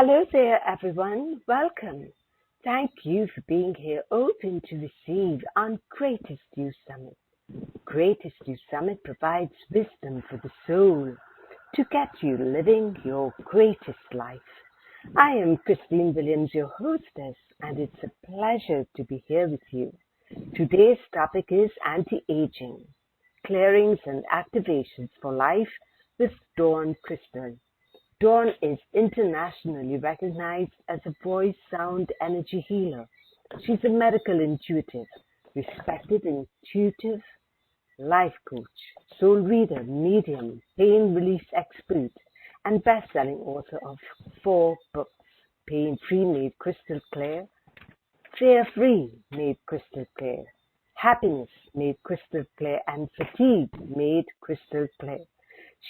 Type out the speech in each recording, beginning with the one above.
Hello there, everyone. Welcome. Thank you for being here, open to receive on Greatest You Summit. Greatest You Summit provides wisdom for the soul to get you living your greatest life. I am Christine Williams, your hostess, and it's a pleasure to be here with you. Today's topic is anti-aging, clearings and activations for life with Dawn Crystal. Dawn is internationally recognized as a voice sound energy healer. She's a medical intuitive, respected intuitive life coach, soul reader, medium, pain release expert, and best-selling author of 4 books: Pain Free Made Crystal Clear, Fear Free Made Crystal Clear, Happiness Made Crystal Clear, and Fatigue Made Crystal Clear.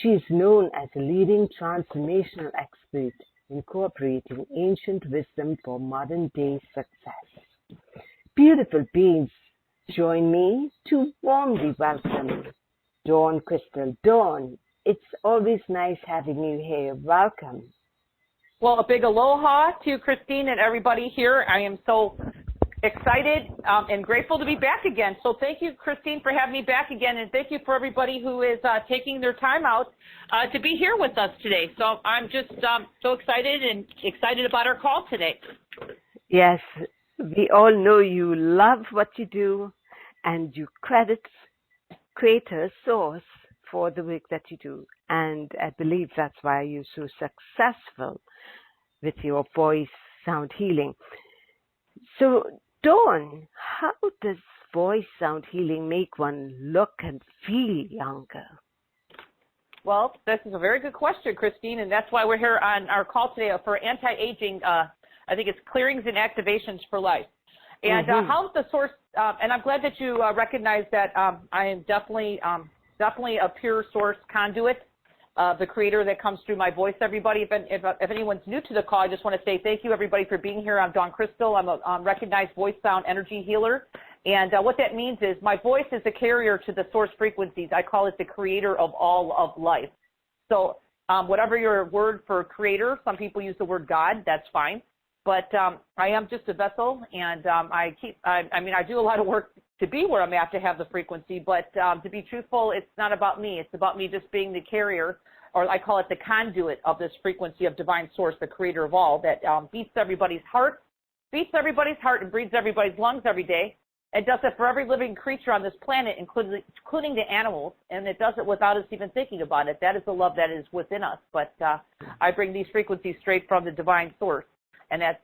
She is known as a leading transformational expert, incorporating ancient wisdom for modern-day success. Beautiful beings, join me to warmly welcome Dawn Crystal. Dawn, it's always nice having you here. Welcome. Well, a big aloha to Christine and everybody here. I am so excited and grateful to be back again. So thank you, Christine, for having me back again, and thank you for everybody who is taking their time out to be here with us today. So I'm just so excited about our call today. Yes, we all know you love what you do, and you credit Creator Source for the work that you do. And I believe that's why you're so successful with your voice sound healing. So, Dawn, how does voice sound healing make one look and feel younger? Well, this is a very good question, Christine, and that's why we're here on our call today for anti-aging. I think it's clearings and activations for life. And how's the source? And I'm glad that you recognize that I am definitely a pure source conduit. The creator that comes through my voice, everybody. If anyone's new to the call, I just want to say thank you, everybody, for being here. I'm Dawn Crystal. I'm a recognized voice sound energy healer. And what that means is my voice is a carrier to the source frequencies. I call it the creator of all of life. So whatever your word for creator, some people use the word God, that's fine. But I am just a vessel, and I do a lot of work to be where I'm at to have the frequency, but to be truthful, it's not about me. It's about me just being the carrier, or I call it the conduit of this frequency of divine source, the creator of all, that beats everybody's heart and breathes everybody's lungs every day. It does it for every living creature on this planet, including the animals, and it does it without us even thinking about it. That is the love that is within us. But I bring these frequencies straight from the divine source, and that's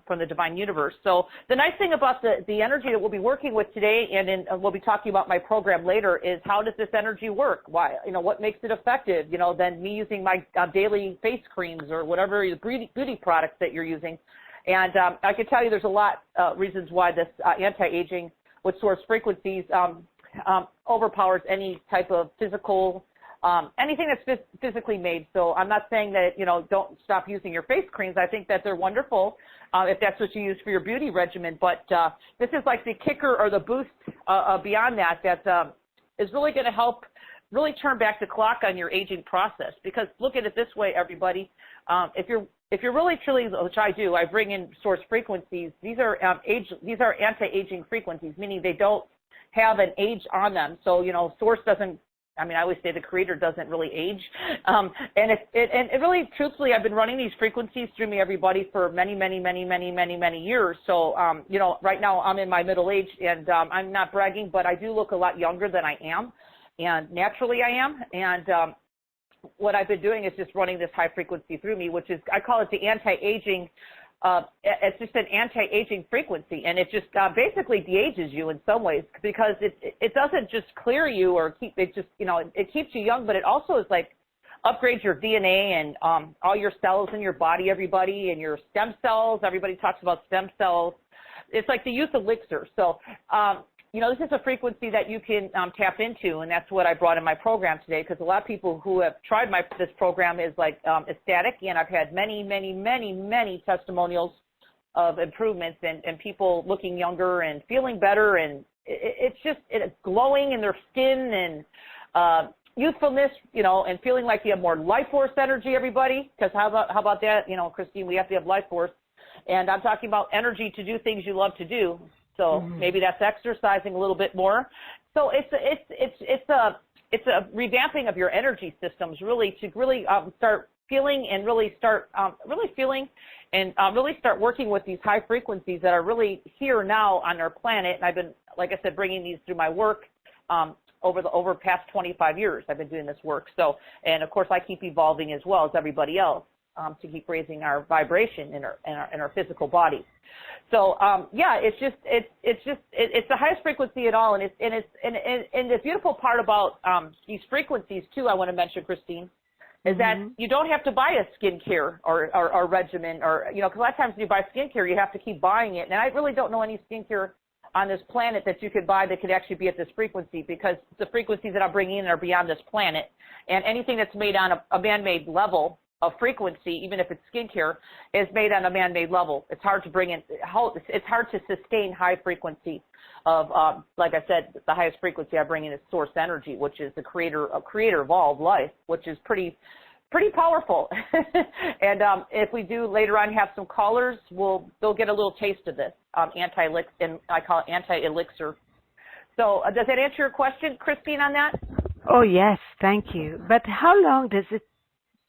from the divine universe. So the nice thing about the energy that we'll be working with today, and we'll be talking about my program later, is how does this energy work? Why, what makes it effective? Than me using my daily face creams or whatever beauty products that you're using. And I can tell you there's a lot of reasons why this anti-aging with source frequencies overpowers any type of physical anything that's physically made. So I'm not saying that, don't stop using your face creams. I think that they're wonderful if that's what you use for your beauty regimen. But this is like the kicker or the boost beyond that is really going to help really turn back the clock on your aging process. Because look at it this way, everybody. If you're really truly, which I do, I bring in source frequencies. These are anti-aging frequencies, meaning they don't have an age on them. So source doesn't. I always say the creator doesn't really age. And it really, truthfully, I've been running these frequencies through me, everybody, for many, many, many, many, many, many years. So, right now I'm in my middle age, and I'm not bragging, but I do look a lot younger than I am. And naturally I am. And what I've been doing is just running this high frequency through me, which is, I call it the anti-aging. It's just an anti-aging frequency, and it just basically de-ages you in some ways, because it doesn't just clear you or keep it just it keeps you young, but it also is like upgrades your DNA and all your cells in your body, everybody, and your stem cells. Everybody talks about stem cells. It's like the youth elixir. So this is a frequency that you can tap into, and that's what I brought in my program today, because a lot of people who have tried this program is like ecstatic, and I've had many, many, many, many testimonials of improvements and people looking younger and feeling better, and it's just glowing in their skin and youthfulness, you know, and feeling like you have more life force energy, everybody, because how about that, you know, Christine, we have to have life force. And I'm talking about energy to do things you love to do. So maybe that's exercising a little bit more. So it's a revamping of your energy systems, really, to really start feeling and really start feeling and really start working with these high frequencies that are really here now on our planet. And I've been, like I said, bringing these through my work over past 25 years. I've been doing this work. So, and of course, I keep evolving as well as everybody else to keep raising our vibration in our physical body. So yeah, it's the highest frequency at all, and the beautiful part about these frequencies too, I want to mention, Christine, is that you don't have to buy a skincare or regimen, or, you know, because a lot of times when you buy skincare, you have to keep buying it, and I really don't know any skincare on this planet that you could buy that could actually be at this frequency, because the frequencies that I'm bringing in are beyond this planet, and anything that's made on a man-made level of frequency, even if it's skincare, is made on a man-made level. It's hard to bring in, it's hard to sustain high frequency of, like I said, the highest frequency I bring in is source energy, which is the creator of all of life, which is pretty powerful. And if we do later on have some callers, they'll get a little taste of this anti-elixir, and I call it anti-elixir. So does that answer your question, Christine, on that? Oh, yes, thank you. But how long does it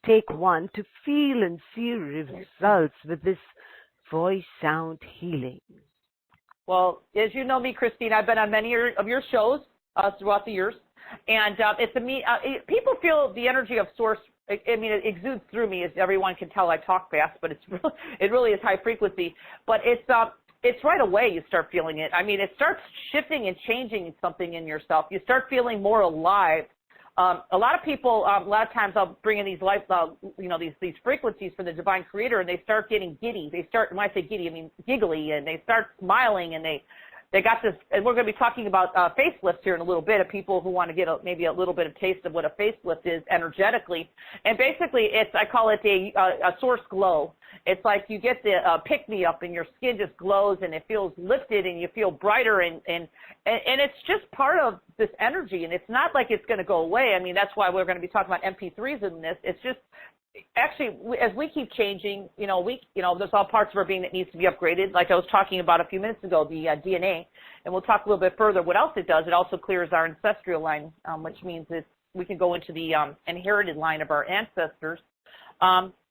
take one to feel and see results with this voice sound healing? Well, as you know me, Christine, I've been on many of your shows throughout the years, and people feel the energy of source. I mean, it exudes through me, as everyone can tell. I talk fast, but it really is high frequency. But it's right away you start feeling it. I mean, it starts shifting and changing something in yourself. You start feeling more alive. A lot of people, a lot of times I'll bring in these these frequencies from the divine creator, and they start getting giddy. When I say giddy, I mean giggly, and they start smiling, and they got this, and we're going to be talking about facelifts here in a little bit, of people who want to get maybe a little bit of taste of what a facelift is energetically. And basically, I call it a source glow. It's like you get the pick-me-up, and your skin just glows, and it feels lifted, and you feel brighter, and it's just part of this energy, and it's not like it's going to go away. I mean, that's why we're going to be talking about MP3s in this. It's just, actually, as we keep changing, there's all parts of our being that needs to be upgraded. Like I was talking about a few minutes ago, the DNA, and we'll talk a little bit further. What else it does? It also clears our ancestral line, which means that we can go into the inherited line of our ancestors.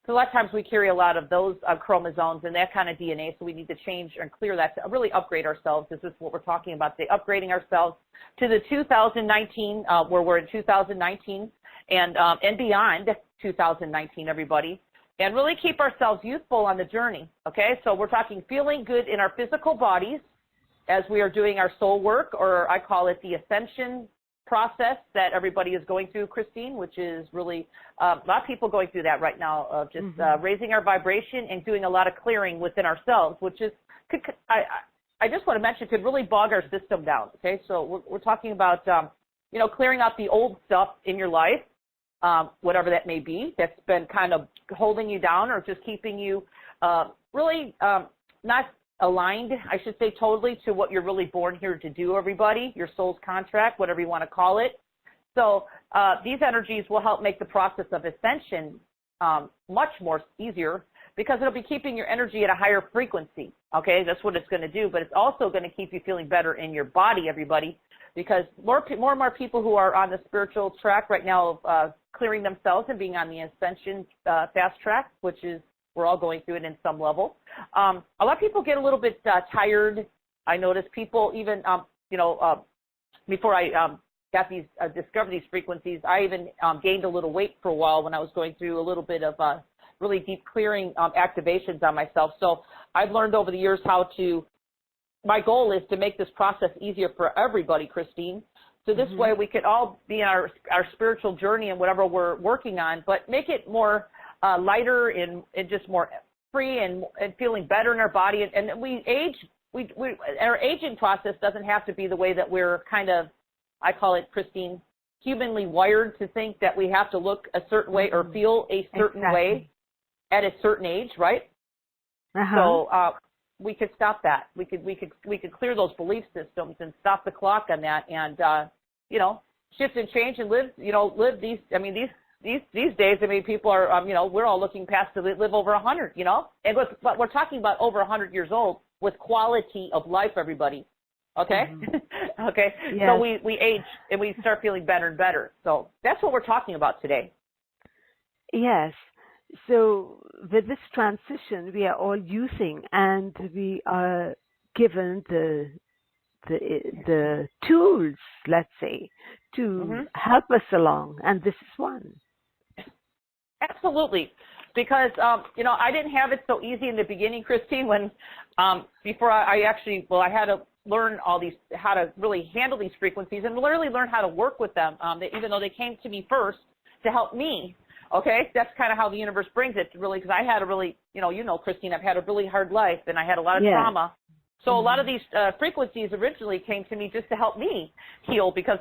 So a lot of times we carry a lot of those chromosomes and that kind of DNA, so we need to change and clear that to really upgrade ourselves. This is what we're talking about today, upgrading ourselves to the 2019, where we're in 2019 and beyond 2019, everybody, and really keep ourselves youthful on the journey, okay? So we're talking feeling good in our physical bodies as we are doing our soul work, or I call it the ascension process that everybody is going through, Christine, which is really a lot of people going through that right now, of just raising our vibration and doing a lot of clearing within ourselves, which is, I just want to mention, could really bog our system down, okay? So we're talking about, clearing out the old stuff in your life, whatever that may be, that's been kind of holding you down or just keeping you really not aligned, I should say, totally to what you're really born here to do, everybody, your soul's contract, whatever you want to call it. So these energies will help make the process of ascension much more easier, because it'll be keeping your energy at a higher frequency, okay? That's what it's going to do, but it's also going to keep you feeling better in your body, everybody, because more and more people who are on the spiritual track right now of clearing themselves and being on the ascension fast track, which is, we're all going through it in some level. A lot of people get a little bit tired. I notice people even, before I discovered these frequencies, I even gained a little weight for a while when I was going through a little bit of really deep clearing activations on myself. So I've learned over the years my goal is to make this process easier for everybody, Christine. So this way we could all be in our spiritual journey and whatever we're working on, but make it more lighter and just more free and feeling better in our body. And we age, our aging process doesn't have to be the way that we're kind of, I call it, Christine, humanly wired to think that we have to look a certain way or feel a certain way at a certain age, right? So we could stop that. We could clear those belief systems and stop the clock on that, and shift and change and live these, I mean, these days, I mean, people are, we're all looking past to live over 100, and but we're talking about over 100 years old with quality of life, everybody. Okay? Mm-hmm. Okay? Yes. So we age and we start feeling better and better. So that's what we're talking about today. Yes. So with this transition, we are all using, and we are given the tools, let's say, to help us along, and this is one. Absolutely. Because, I didn't have it so easy in the beginning, Christine, when before I had to learn how to really handle these frequencies and literally learn how to work with them, even though they came to me first to help me. Okay, that's kind of how the universe brings it, really, because I had a really, Christine, I've had a really hard life, and I had a lot of trauma. So a lot of these frequencies originally came to me just to help me heal, because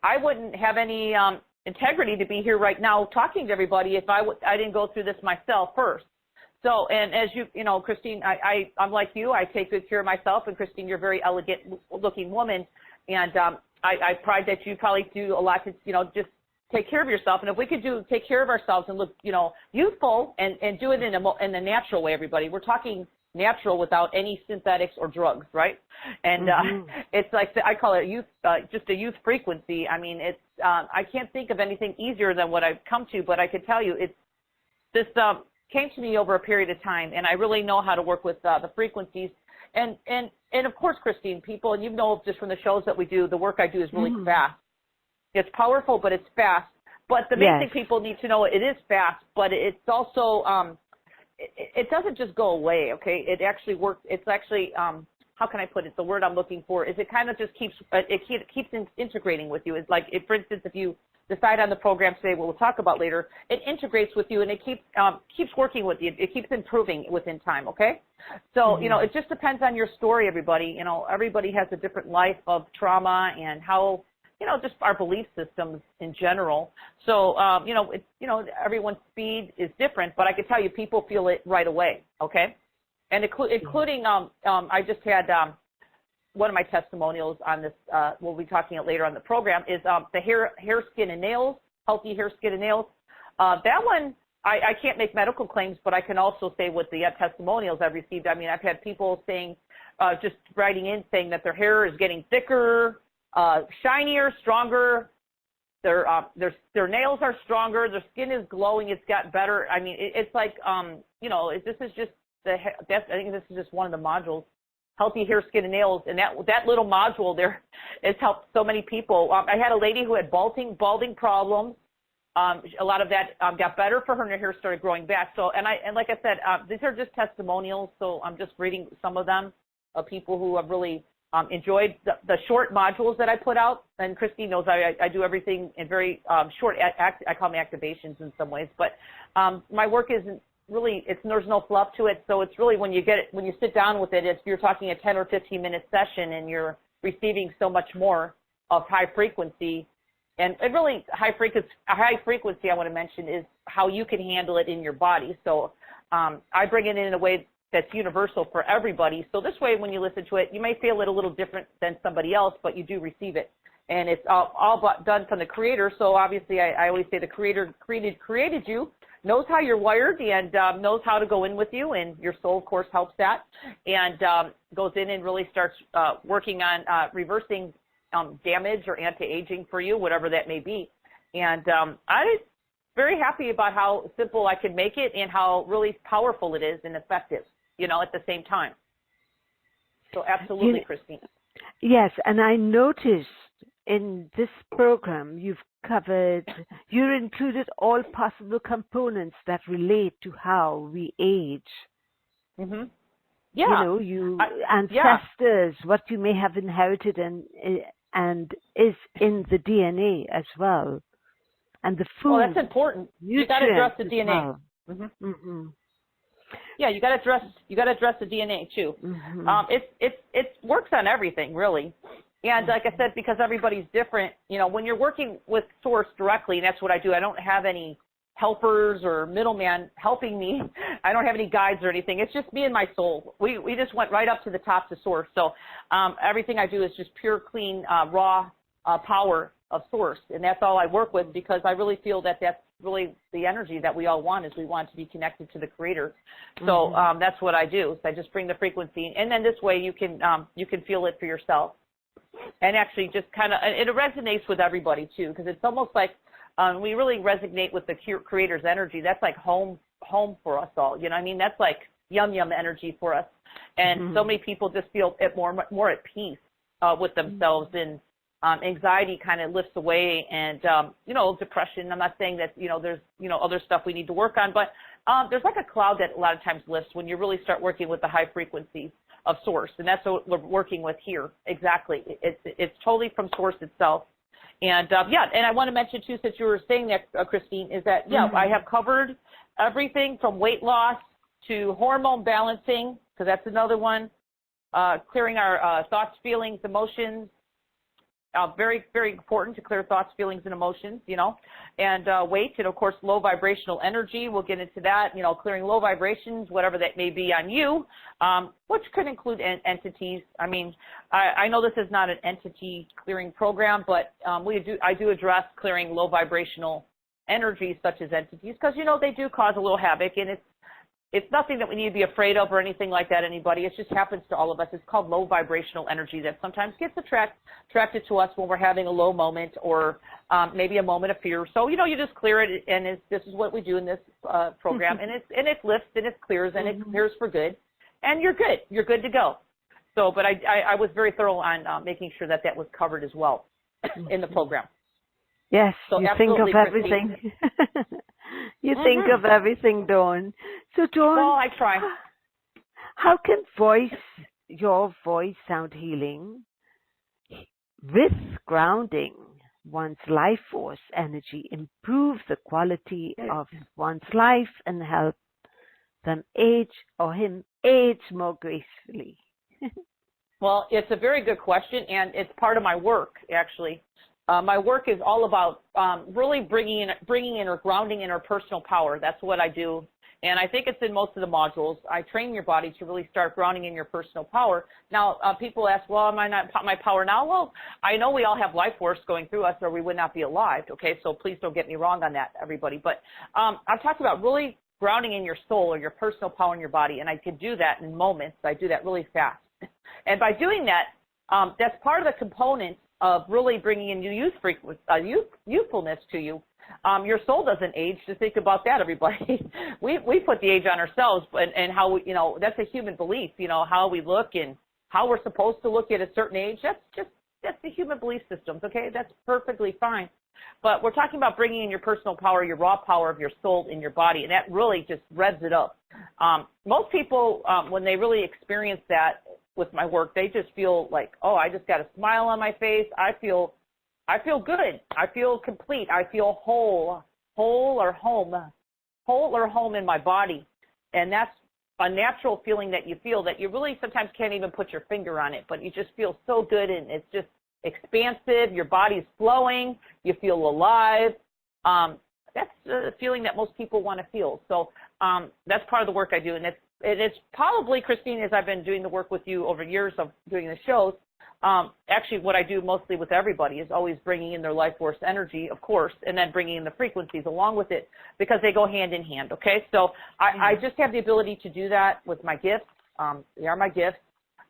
I wouldn't have any integrity to be here right now talking to everybody if I didn't go through this myself first. So, and as Christine, I'm like you. I take good care of myself, and Christine, you're a very elegant-looking woman, and I pride that you probably do a lot to, just take care of yourself. And if we could take care of ourselves and look, youthful and do it in a natural way, everybody. We're talking natural without any synthetics or drugs, right? And it's like I call it just a youth frequency. I mean, it's I can't think of anything easier than what I've come to, but I could tell you this came to me over a period of time, and I really know how to work with the frequencies. And of course, Christine, people, and just from the shows that we do, the work I do is really fast. It's powerful, but it's fast. But the main thing people need to know, it is fast, but it's also it doesn't just go away, okay? It actually works. It's actually, how can I put it? The word I'm looking for is it kind of just keeps integrating with you. It's like, for instance, if you decide on the program today, what we'll talk about later, it integrates with you, and it keeps working with you. It keeps improving within time, okay? So, it just depends on your story, everybody. Everybody has a different life of trauma and how, just our belief systems in general. So, everyone's speed is different, but I can tell you people feel it right away, okay? And including, I just had one of my testimonials on this, we'll be talking it later on the program, is the hair, skin, and nails, healthy hair, skin, and nails. That one, I can't make medical claims, but I can also say with the testimonials I've received. I mean, I've had people saying, just writing in saying that their hair is getting thicker, shinier, stronger. Their nails are stronger. Their skin is glowing. It's got better. I mean, it's like, this is just I think this is just one of the modules, healthy hair, skin, and nails. And that little module there has helped so many people. I had a lady who had balding problems. A lot of that got better for her, and her hair started growing back. So, and like I said, these are just testimonials. So I'm just reading some of them of people who have really enjoyed the short modules that I put out. And Christine knows I do everything in very short, I call them activations in some ways. But my work isn't really, there's no fluff to it. So it's really when you sit down with it, if you're talking a 10 or 15-minute session and you're receiving so much more of high frequency. And really, high frequency, I want to mention, is how you can handle it in your body. So I bring it in a way that's universal for everybody. So this way, when you listen to it, you may feel it a little different than somebody else, but you do receive it. And it's all done from the Creator. So obviously, I always say the Creator created you, knows how you're wired, and knows how to go in with you. And your soul, of course, helps that, and goes in and really starts working on reversing damage or anti-aging for you, whatever that may be. And I'm very happy about how simple I can make it and how really powerful it is and effective, at the same time. So absolutely, Christine. Yes, and I noticed in this program you included all possible components that relate to how we age. Mm-hmm. Yeah. Ancestors, what you may have inherited and is in the DNA as well. And the food. Well, that's important. You got to address the DNA. Well. Mm-hmm. Mm-hmm. Yeah, you got to address the DNA too. Mm-hmm. It works on everything really, and like I said, because everybody's different. When you're working with Source directly, and that's what I do. I don't have any helpers or middleman helping me. I don't have any guides or anything. It's just me and my soul. We just went right up to the top to Source. So everything I do is just pure, clean, raw power of source, and that's all I work with, because I really feel that that's really the energy that we all want, is we want to be connected to the Creator. So that's what I do. So I just bring the frequency, and then this way you can feel it for yourself, and actually just kind of, it resonates with everybody too, because it's almost like we really resonate with the Creator's energy. That's like home for us all. You know what I mean? That's like yum energy for us, and so many people just feel more at peace with themselves, and anxiety kind of lifts away, and you know, depression. I'm not saying that, you know, there's, you know, other stuff we need to work on, but there's like a cloud that a lot of times lifts when you really start working with the high frequencies of source, and that's what we're working with here. Exactly, it's totally from source itself. And yeah, and I want to mention too, since you were saying that, Christine, is that I have covered everything from weight loss to hormone balancing, because that's another one. Clearing our thoughts, feelings, emotions. Very, very important to clear thoughts, feelings, and emotions, you know, and weight, and of course low vibrational energy. We'll get into that, you know, clearing low vibrations, whatever that may be on you, which could include entities. I mean, I know this is not an entity clearing program, but I do address clearing low vibrational energies such as entities, because, you know, they do cause a little havoc, and it's nothing that we need to be afraid of or anything like that, anybody. It just happens to all of us. It's called low vibrational energy that sometimes gets attracted to us when we're having a low moment, or maybe a moment of fear. So, you know, you just clear it, and this is what we do in this program, and it lifts and it clears, and it clears for good, and you're good. You're good to go. So, but I was very thorough on making sure that was covered as well in the program. Yes, so you think of everything. You think of everything, Dawn. So, Dawn, well, I try. How can your voice sound healing with grounding one's life force energy improve the quality of one's life and help them age more gracefully? Well, it's a very good question, and it's part of my work, actually. My work is all about really bringing in or grounding in our personal power. That's what I do, and I think it's in most of the modules. I train your body to really start grounding in your personal power. Now, people ask, well, am I not my power now? Well, I know we all have life force going through us, or we would not be alive, okay? So please don't get me wrong on that, everybody. But I'm talking about really grounding in your soul or your personal power in your body, and I can do that in moments. I do that really fast. And by doing that, that's part of the component of really bringing in youthfulness to you. Your soul doesn't age. Just think about that, everybody. We put the age on ourselves, and how we, you know, that's a human belief. You know, how we look and how we're supposed to look at a certain age. That's the human belief systems. Okay, that's perfectly fine. But we're talking about bringing in your personal power, your raw power of your soul in your body, and that really just revs it up. Most people, when they really experience that with my work, they just feel like, oh, I just got a smile on my face. I feel good. I feel complete. I feel whole or home in my body. And that's a natural feeling that you feel, that you really sometimes can't even put your finger on it, but you just feel so good, and it's just expansive. Your body's flowing. You feel alive. That's a feeling that most people want to feel. So that's part of the work I do, and it's probably, Christine, as I've been doing the work with you over years of doing the shows, actually what I do mostly with everybody is always bringing in their life force energy, of course, and then bringing in the frequencies along with it, because they go hand in hand, okay? So I just have the ability to do that with my gifts. They are my gifts,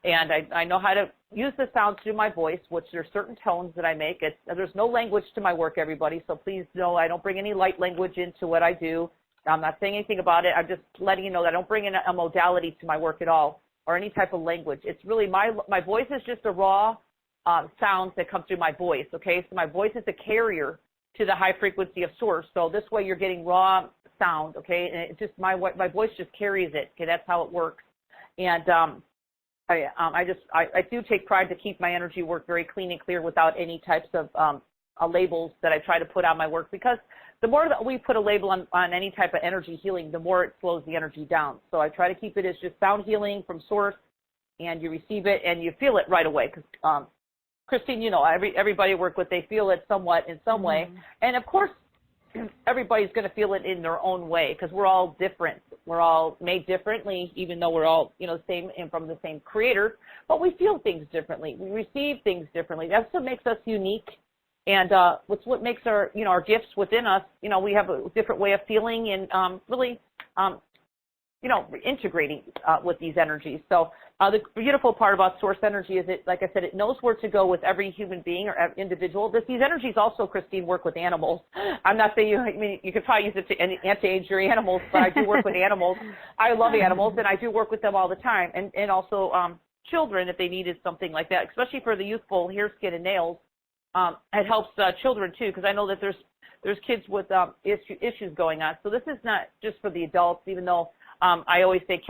and I know how to use the sound through my voice, which there's certain tones that I make. There's no language to my work, everybody, so please know I don't bring any light language into what I do. I'm not saying anything about it. I'm just letting you know that I don't bring in a modality to my work at all, or any type of language. It's really my voice is just a raw sounds that come through my voice, okay? So my voice is a carrier to the high frequency of source. So this way you're getting raw sound, okay? And it just my voice just carries it, okay? That's how it works. And I do take pride to keep my energy work very clean and clear without any types of labels that I try to put on my work, because the more that we put a label on any type of energy healing, the more it slows the energy down. So I try to keep it as just sound healing from source, and you receive it and you feel it right away. Because Christine, you know, everybody I work with, they feel it somewhat in some way, and of course everybody's going to feel it in their own way, because we're all different. We're all made differently, even though we're all, you know, same and from the same creator, but we feel things differently. We receive things differently. That's what makes us unique And what's what makes our, our gifts within us, we have a different way of feeling and really, integrating with these energies. So the beautiful part about source energy is it, like I said, it knows where to go with every human being or individual. These energies also, Christine, work with animals. I'm not saying you could probably use it to anti-age your animals, but I do work with animals. I love animals, and I do work with them all the time. And also children, if they needed something like that, especially for the youthful hair, skin, and nails. It helps children too, because I know that there's kids with issues going on. So this is not just for the adults, even though I always say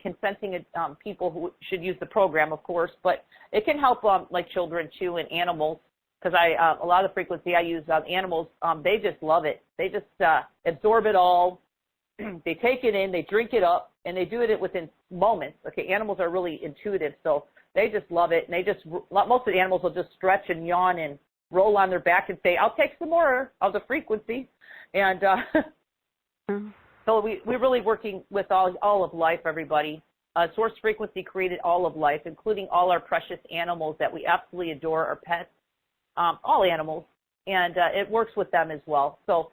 consenting people who should use the program, of course, but it can help like children too and animals, because a lot of the frequency I use on animals, they just love it. They just absorb it all. They take it in, they drink it up, and they do it within moments. Okay, animals are really intuitive, so they just love it, and most of the animals will just stretch and yawn and roll on their back and say, "I'll take some more of the frequency," and so we're really working with all of life, everybody. Source Frequency created all of life, including all our precious animals that we absolutely adore, our pets, all animals, and it works with them as well. So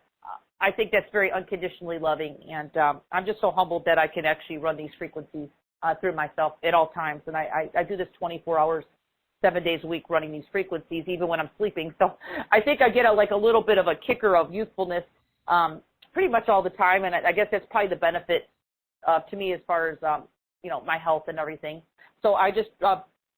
I think that's very unconditionally loving, and I'm just so humbled that I can actually run these frequencies through myself at all times. And I do this 24 hours, 7 days a week running these frequencies, even when I'm sleeping. So I think I get a little bit of a kicker of youthfulness pretty much all the time. And I guess that's probably the benefit to me as far as, my health and everything. So I just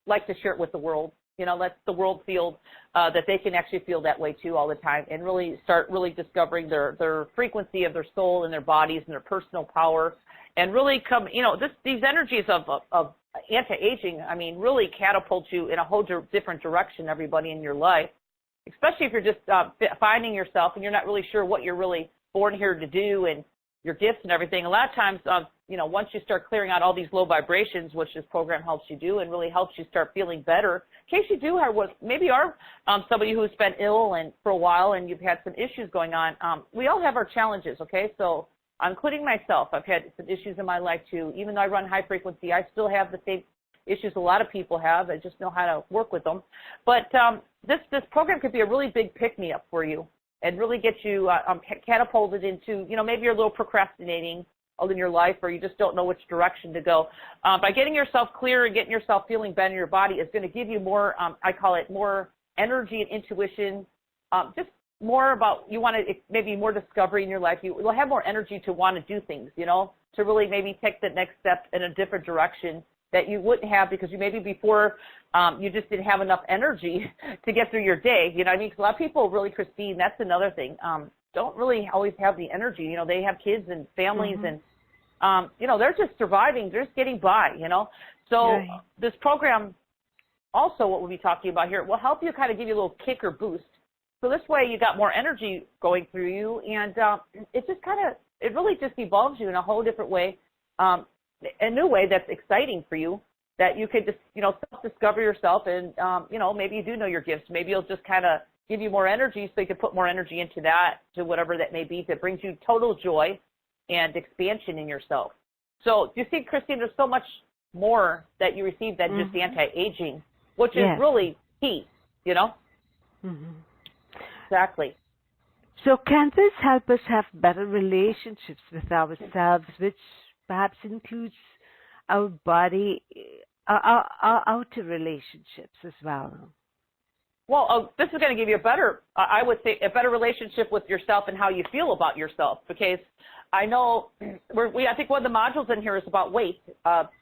like to share it with the world. Let the world feel that they can actually feel that way too all the time, and really start discovering their frequency of their soul and their bodies and their personal power, and really come, these energies of anti-aging, really catapult you in a whole different direction, everybody, in your life, especially if you're just finding yourself and you're not really sure what you're really born here to do and your gifts and everything. A lot of times, once you start clearing out all these low vibrations, which this program helps you do, and really helps you start feeling better, in case you do have maybe are somebody who's been ill and for a while and you've had some issues going on. We all have our challenges, okay? So including myself, I've had some issues in my life too. Even though I run high frequency, I still have the same issues a lot of people have. I just know how to work with them. But this program could be a really big pick-me-up for you, and really get you catapulted into, maybe you're a little procrastinating in your life, or you just don't know which direction to go. By getting yourself clear and getting yourself feeling better in your body is going to give you more, I call it more energy and intuition, just more about, you want to maybe more discovery in your life. You will have more energy to want to do things, to really maybe take the next step in a different direction that you wouldn't have, because you maybe before you just didn't have enough energy to get through your day. You know what I mean? 'Cause a lot of people really, Christine, that's another thing, don't really always have the energy. They have kids and families, and, they're just surviving. They're just getting by, So right. This program, also what we'll be talking about here, will help you kind of give you a little kick or boost. So this way you got more energy going through you, and it just it really just evolves you in a whole different way. A new way that's exciting for you, that you could just, self-discover yourself, and, maybe you do know your gifts. Maybe it'll just kind of give you more energy, so you can put more energy into that, to whatever that may be, that brings you total joy and expansion in yourself. So you see, Christine, there's so much more that you receive than just anti-aging, which is really key, Exactly. So can this help us have better relationships with ourselves, which perhaps includes our body, our outer relationships as well? Well, this is going to give you a better, I would say, a better relationship with yourself and how you feel about yourself. Because I know, I think one of the modules in here is about weight,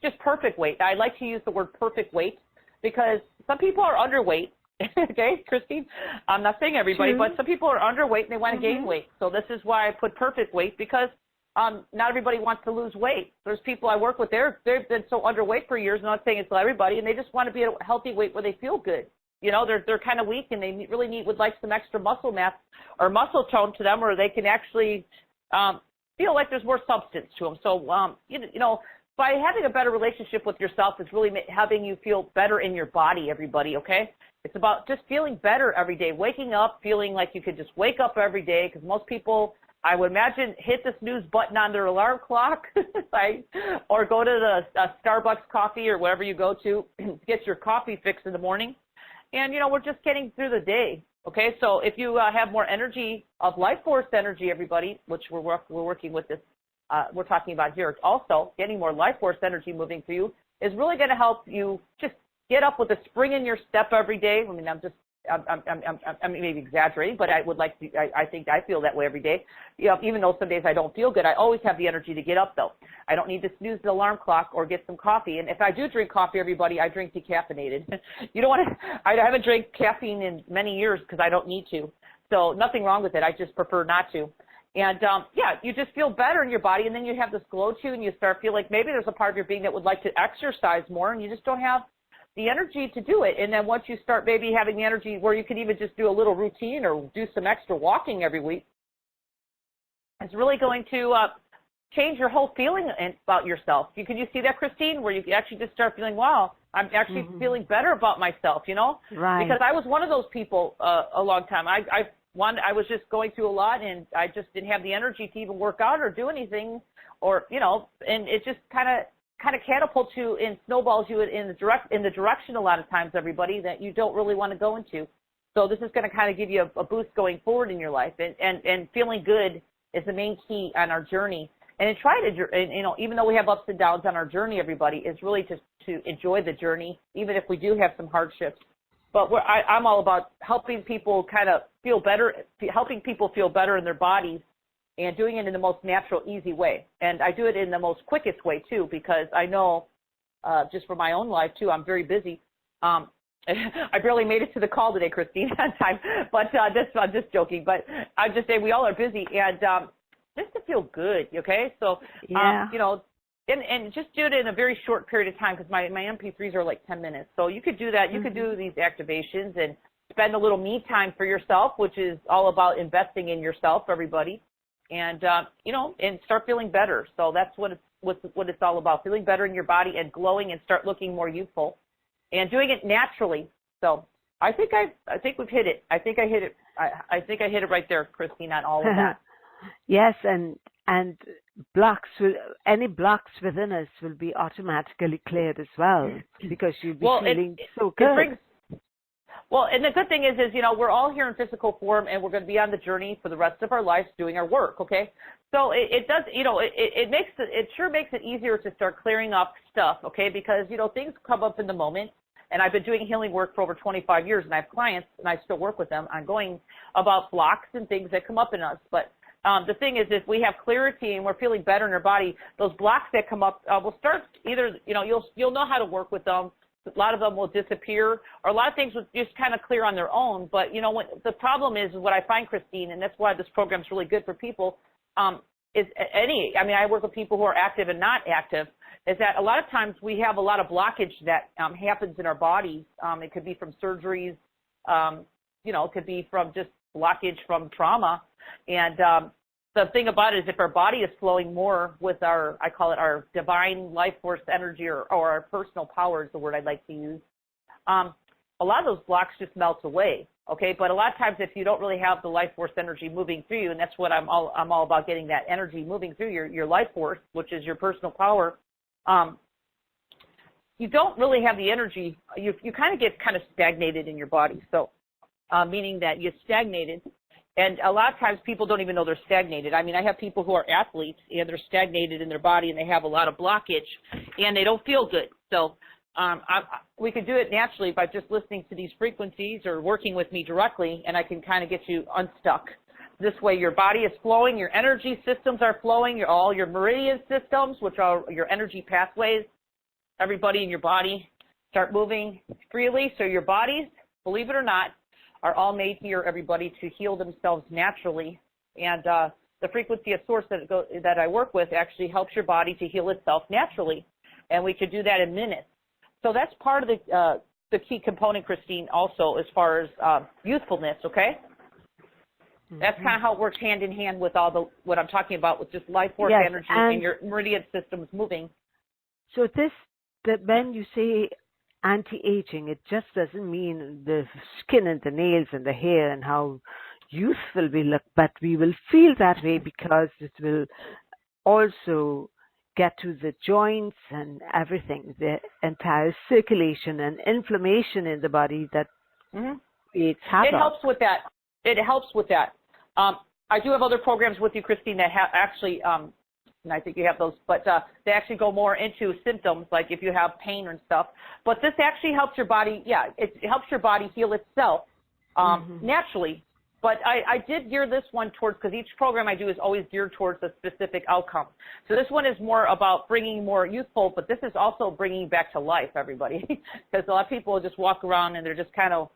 just perfect weight. I like to use the word perfect weight, because some people are underweight. Okay, Christine? I'm not saying everybody, but some people are underweight and they want to gain weight. So this is why I put perfect weight, because not everybody wants to lose weight. There's people I work with, they've been so underweight for years, I'm not saying it's everybody, and they just want to be at a healthy weight where they feel good. They're kind of weak, and they really would like some extra muscle mass or muscle tone to them, or they can actually feel like there's more substance to them. So, by having a better relationship with yourself is really having you feel better in your body, everybody, okay? It's about just feeling better every day, waking up, feeling like you could just wake up every day, because most people, I would imagine, hit the snooze button on their alarm clock, right? Or go to the Starbucks coffee or wherever you go to get your coffee fix in the morning. And, we're just getting through the day. Okay, so if you have more energy of life force energy, everybody, which we're working with this, we're talking about here also, getting more life force energy moving through you is really going to help you just get up with a spring in your step every day. I mean, I'm maybe exaggerating, but I would like to, I think I feel that way every day. Even though some days I don't feel good, I always have the energy to get up though. I don't need to snooze the alarm clock or get some coffee. And if I do drink coffee, everybody, I drink decaffeinated. You don't want to, I haven't drank caffeine in many years because I don't need to. So nothing wrong with it. I just prefer not to. And yeah, you just feel better in your body, and then you have this glow too, and you start feeling like maybe there's a part of your being that would like to exercise more, and you just don't have the energy to do it. And then once you start maybe having the energy where you can even just do a little routine or do some extra walking every week, it's really going to change your whole feeling about yourself. Can you see that, Christine, where you actually just start feeling, wow, I'm actually feeling better about myself, Right. Because I was one of those people a long time. I was just going through a lot, and I just didn't have the energy to even work out or do anything, or, and it just kind of catapults you and snowballs you in the direction a lot of times, everybody, that you don't really want to go into. So this is going to kind of give you a boost going forward in your life, and feeling good is the main key on our journey. And even though we have ups and downs on our journey, everybody, is really just to enjoy the journey, even if we do have some hardships. But I'm all about helping people kind of feel better, helping people feel better in their bodies, and doing it in the most natural, easy way. And I do it in the most quickest way, too, because I know, just for my own life, too, I'm very busy. I barely made it to the call today, Christine, on time, but I'm just joking. But I'm just saying we all are busy, and just to feel good, okay? So, yeah. And just do it in a very short period of time, because my MP3s are like 10 minutes. So you could do that. You could do these activations and spend a little me time for yourself, which is all about investing in yourself, everybody. And, and start feeling better. So that's what it's all about, feeling better in your body and glowing and start looking more youthful and doing it naturally. So I think we've hit it. I think I hit it. I think I hit it right there, Christine, on all of that. Yes, and any blocks within us will be automatically cleared as well, because you'll be feeling so good. Well, and the good thing is, we're all here in physical form, and we're going to be on the journey for the rest of our lives doing our work, okay? So it does, it sure makes it easier to start clearing up stuff, okay? Because, things come up in the moment, and I've been doing healing work for over 25 years, and I have clients, and I still work with them ongoing about blocks and things that come up in us. But the thing is, if we have clarity and we're feeling better in our body, those blocks that come up will start either, you'll know how to work with them. A lot of them will disappear, or a lot of things will just kind of clear on their own. But, the problem is what I find, Christine, and that's why this program is really good for people, I work with people who are active and not active, is that a lot of times we have a lot of blockage that happens in our bodies. It could be from surgeries, it could be from just blockage from trauma. And the thing about it is, if our body is flowing more with I call it our divine life force energy, or our personal power is the word I'd like to use, a lot of those blocks just melt away, okay? But a lot of times if you don't really have the life force energy moving through you, and that's what I'm all about, getting that energy moving through your life force, which is your personal power, you don't really have the energy. You kind of get stagnated in your body, so meaning that you're stagnated. And a lot of times people don't even know they're stagnated. I have people who are athletes, and they're stagnated in their body, and they have a lot of blockage, and they don't feel good. So we could do it naturally by just listening to these frequencies or working with me directly, and I can kind of get you unstuck. This way your body is flowing, your energy systems are flowing, all your meridian systems, which are your energy pathways, everybody in your body start moving freely. So your bodies, believe it or not, are all made here, everybody, to heal themselves naturally. And the frequency of source that I work with actually helps your body to heal itself naturally. And we could do that in minutes. So that's part of the key component, Christine, also, as far as youthfulness, okay? That's kind of how it works hand in hand with what I'm talking about, with just life force energy and your meridian systems moving. So when you say anti-aging, it just doesn't mean the skin and the nails and the hair and how youthful we look, but we will feel that way because it will also get to the joints and everything, the entire circulation and inflammation in the body that It's havoc. It helps with that. It helps with that. I do have other programs with you, Christine, that actually, and I think you have those, but they actually go more into symptoms, like if you have pain and stuff. But this actually helps your body, it helps your body heal itself naturally. But I did gear this one towards, because each program I do is always geared towards a specific outcome. So this one is more about bringing more youthful, but this is also bringing you back to life, everybody. Because a lot of people just walk around and they're just kind of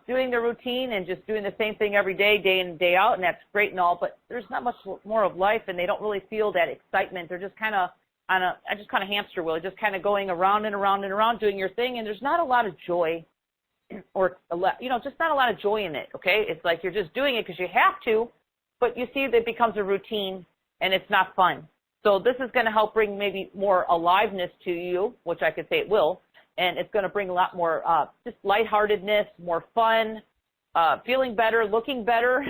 doing their routine and just doing the same thing every day, day in and day out, and that's great and all, but there's not much more of life, and they don't really feel that excitement. They're just kind of on a hamster wheel, just kind of going around and around and around doing your thing, and there's not a lot of joy, or just not a lot of joy in it. Okay, it's like you're just doing it because you have to, but you see that it becomes a routine and it's not fun. So this is going to help bring maybe more aliveness to you, which I could say it will. And it's going to bring a lot more just lightheartedness, more fun, feeling better, looking better.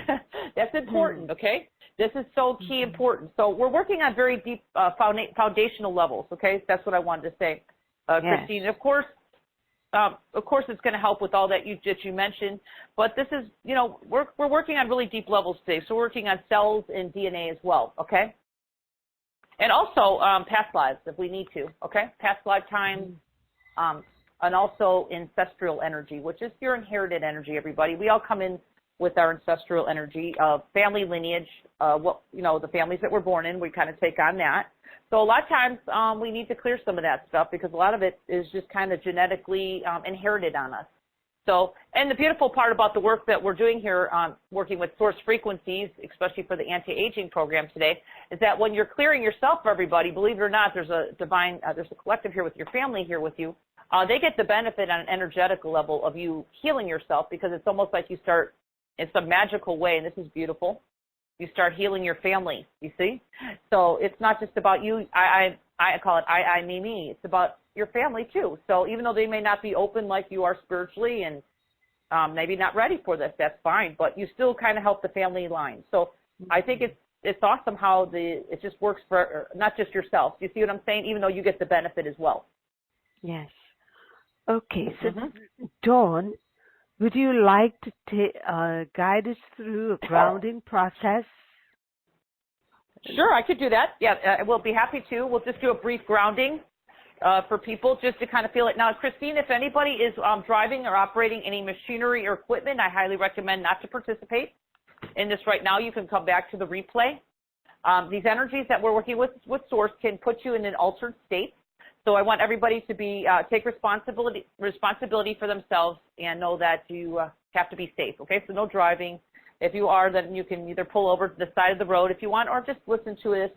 That's important, okay? This is so key important. So we're working on very deep foundational levels, okay? That's what I wanted to say, Christine. Of course, it's going to help with all that you mentioned. But this is, we're working on really deep levels today. So we're working on cells and DNA as well, okay? And also past lives if we need to, okay? Past lifetimes. And also ancestral energy, which is your inherited energy, everybody. We all come in with our ancestral energy of family lineage, the families that we're born in, we kind of take on that. So a lot of times we need to clear some of that stuff because a lot of it is just kind of genetically inherited on us. So, and the beautiful part about the work that we're doing here, working with source frequencies, especially for the anti-aging program today, is that when you're clearing yourself, everybody, believe it or not, there's a collective here with your family here with you. They get the benefit on an energetic level of you healing yourself because it's almost like you start in some magical way, and this is beautiful. You start healing your family, you see? So it's not just about you. I call it I, me. It's about your family too. So even though they may not be open like you are spiritually and maybe not ready for this, that's fine. But you still kind of help the family line. So I think it's awesome how it just works for not just yourself. You see what I'm saying? Even though you get the benefit as well. Yes. Okay. So Dawn, would you like to guide us through a grounding process? Sure, I could do that. Yeah, we'll be happy to. We'll just do a brief grounding for people just to kind of feel it. Now, Christine, if anybody is driving or operating any machinery or equipment, I highly recommend not to participate in this right now. You can come back to the replay. These energies that we're working with Source can put you in an altered state. So I want everybody to take responsibility for themselves and know that you have to be safe, okay? So no driving. If you are, then you can either pull over to the side of the road if you want or just listen to this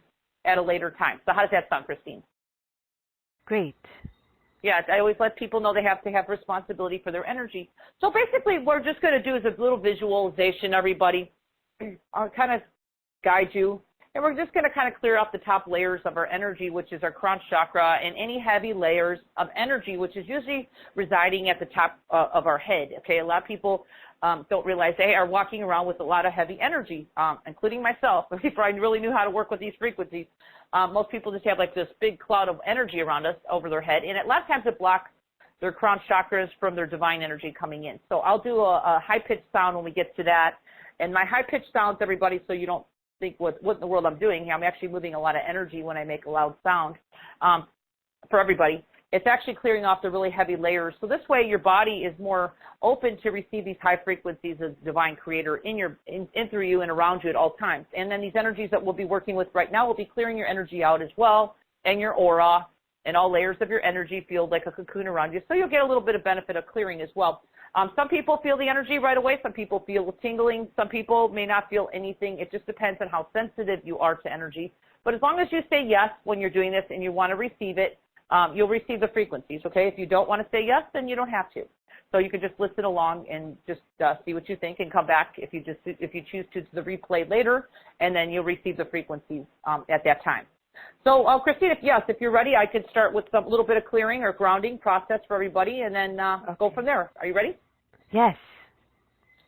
at a later time. So how does that sound, Christine? Great. Yeah, I always let people know they have to have responsibility for their energy. So basically what we're just going to do is a little visualization, everybody. I'll kind of guide you. And we're just going to kind of clear out the top layers of our energy, which is our crown chakra, and any heavy layers of energy, which is usually residing at the top of our head. Okay, a lot of people don't realize they are walking around with a lot of heavy energy, including myself. Before I really knew how to work with these frequencies, most people just have like this big cloud of energy around us over their head, and a lot of times it blocks their crown chakras from their divine energy coming in. So I'll do a high-pitched sound when we get to that. And my high-pitched sounds, everybody, so you don't think what in the world I'm doing here. I'm actually moving a lot of energy when I make a loud sound for everybody. It's actually clearing off the really heavy layers. So this way your body is more open to receive these high frequencies of divine creator in through you and around you at all times. And then these energies that we'll be working with right now will be clearing your energy out as well, and your aura and all layers of your energy feel like a cocoon around you. So you'll get a little bit of benefit of clearing as well. Some people feel the energy right away. Some people feel tingling. Some people may not feel anything. It just depends on how sensitive you are to energy. But as long as you say yes when you're doing this and you want to receive it, you'll receive the frequencies, okay? If you don't want to say yes, then you don't have to. So you can just listen along and just see what you think and come back if you choose to the replay later, and then you'll receive the frequencies at that time. So, Christine, if you're ready, I could start with a little bit of clearing or grounding process for everybody, and then go from there. Are you ready? Yes.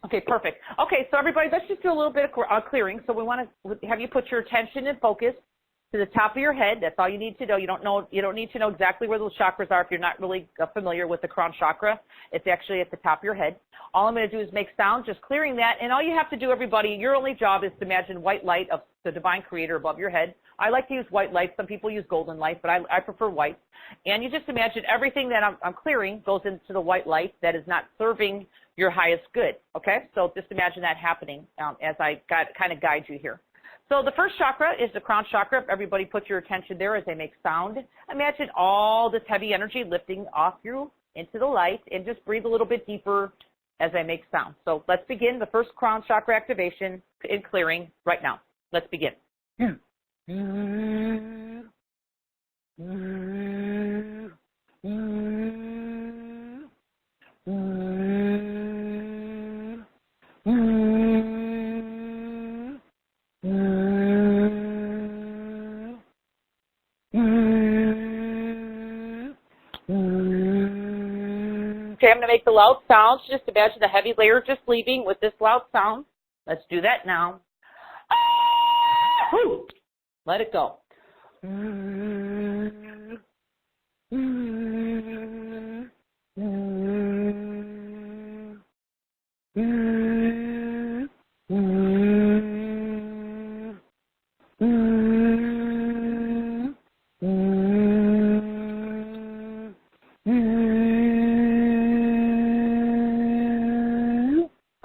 Okay, perfect. Okay, so everybody, let's just do a little bit of clearing. So we want to have you put your attention and focus to the top of your head. That's all you need to know. You don't need to know exactly where those chakras are if you're not really familiar with the crown chakra. It's actually at the top of your head. All I'm going to do is make sound, just clearing that. And all you have to do, everybody, your only job is to imagine white light of the divine creator above your head. I like to use white light. Some people use golden light, but I prefer white. And you just imagine everything that I'm clearing goes into the white light that is not serving your highest good. Okay? So just imagine that happening as I kind of guide you here. So the first chakra is the crown chakra. Everybody put your attention there as I make sound. Imagine all this heavy energy lifting off you into the light, and just breathe a little bit deeper as I make sound. So let's begin the first crown chakra activation in clearing right now. Let's begin. Okay, I'm going to make the loud sounds. Just imagine the heavy layer just leaving with this loud sound. Let's do that now. Let it go.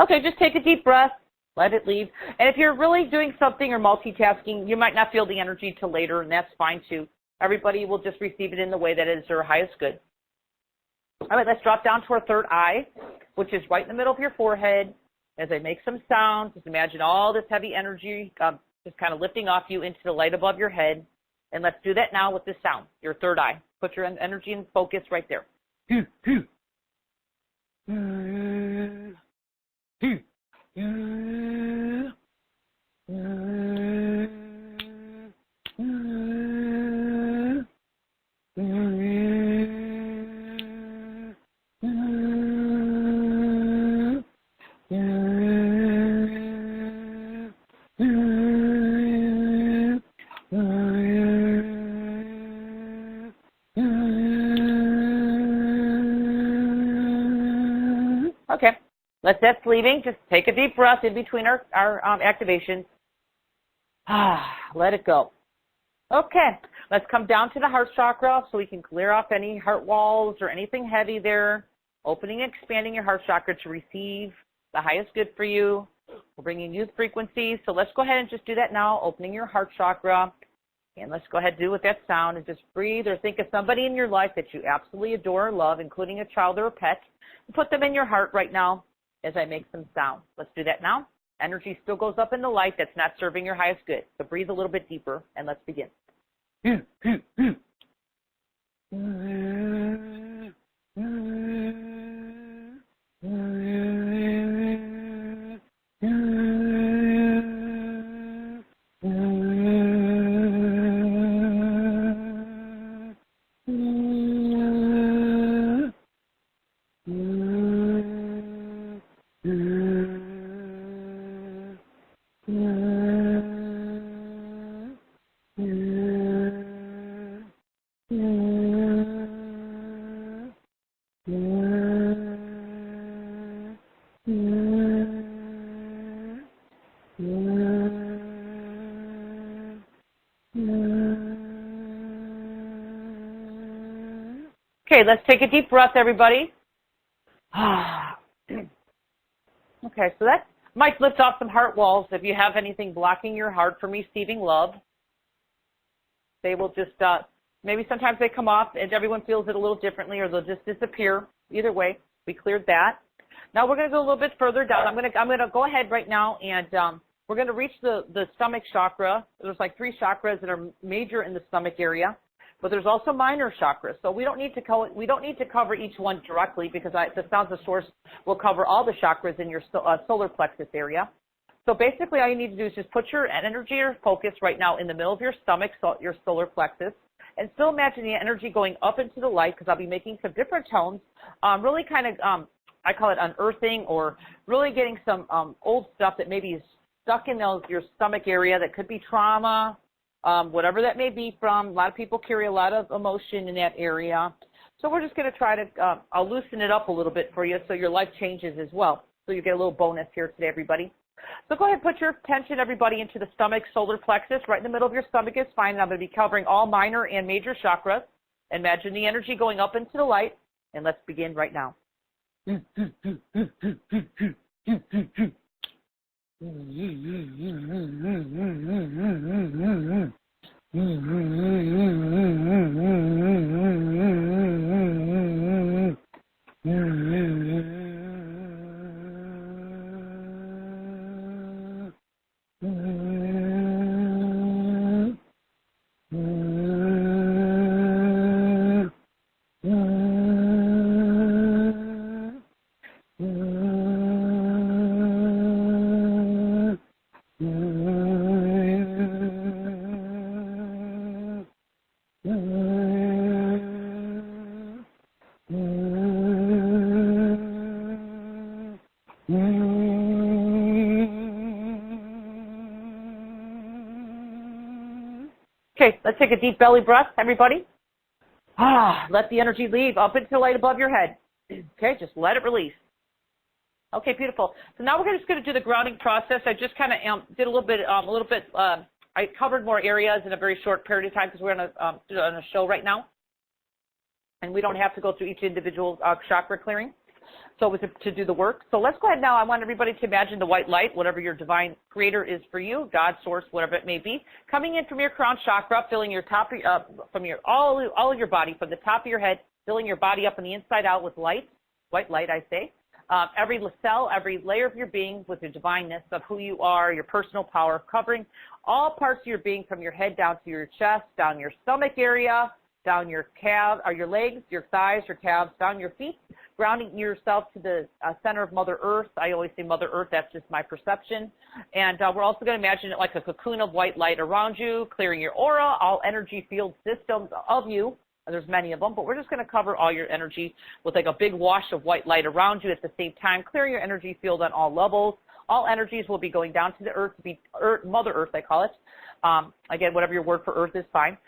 Okay, just take a deep breath, let it leave. And if you're really doing something or multitasking, you might not feel the energy till later, and that's fine too. Everybody will just receive it in the way that is their highest good. All right, let's drop down to our third eye, which is right in the middle of your forehead. As I make some sound, just imagine all this heavy energy just kind of lifting off you into the light above your head. And let's do that now with this sound, your third eye. Put your energy and focus right there. Okay, that's leaving. Just take a deep breath in between our activations. Let it go. Okay, let's come down to the heart chakra so we can clear off any heart walls or anything heavy there. Opening and expanding your heart chakra to receive the highest good for you. We're bringing youth frequencies. So let's go ahead and just do that now, opening your heart chakra. And let's go ahead and do with that sound and just breathe or think of somebody in your life that you absolutely adore or love, including a child or a pet. And put them in your heart right now as I make some sound. Let's do that now. Energy still goes up in the light that's not serving your highest good. So breathe a little bit deeper and let's begin. Okay, let's take a deep breath, everybody. Okay, so that might lift off some heart walls. If you have anything blocking your heart from receiving love, they will just, maybe sometimes they come off and everyone feels it a little differently, or they'll just disappear. Either way, we cleared that. Now we're going to go a little bit further down. I'm going to go ahead right now and we're going to reach the stomach chakra. There's like 3 chakras that are major in the stomach area. But there's also minor chakras, so we don't need to cover each one directly because the Sounds of Source will cover all the chakras in your solar plexus area. So basically, all you need to do is just put your energy or focus right now in the middle of your stomach, so your solar plexus, and still imagine the energy going up into the light because I'll be making some different tones, really kind of I call it unearthing or really getting some old stuff that maybe is stuck in your stomach area that could be trauma. whatever that may be from. A lot of people carry a lot of emotion in that area. So we're just going to try to, I'll loosen it up a little bit for you so your life changes as well. So you get a little bonus here today, everybody. So go ahead and put your attention, everybody, into the stomach, solar plexus. Right in the middle of your stomach is fine. And I'm going to be covering all minor and major chakras. Imagine the energy going up into the light. And let's begin right now. Okay, let's take a deep belly breath, everybody. Let the energy leave up into the light above your head. Okay, just let it release. Okay, beautiful. So now we're just going to do the grounding process. I just kind of did a little bit, I covered more areas in a very short period of time because we're on a show right now. And we don't have to go through each individual chakra clearing. So it was to do the work. So let's go ahead now. I want everybody to imagine the white light, whatever your divine creator is for you, God, source, whatever it may be, coming in from your crown chakra, filling your top, from your all of your body, from the top of your head, filling your body up on the inside out with light, white light, I say. Every cell, every layer of your being with your divineness of who you are, your personal power, covering all parts of your being from your head down to your chest, down your stomach area, down your calves, or your legs, your thighs, your calves, down your feet, grounding yourself to the center of Mother Earth. I always say Mother Earth, that's just my perception. And we're also going to imagine it like a cocoon of white light around you, clearing your aura, all energy field systems of you. There's many of them, but we're just going to cover all your energy with like a big wash of white light around you at the same time, clearing your energy field on all levels. All energies will be going down to the earth, Mother Earth, I call it. Again, whatever your word for earth is, fine.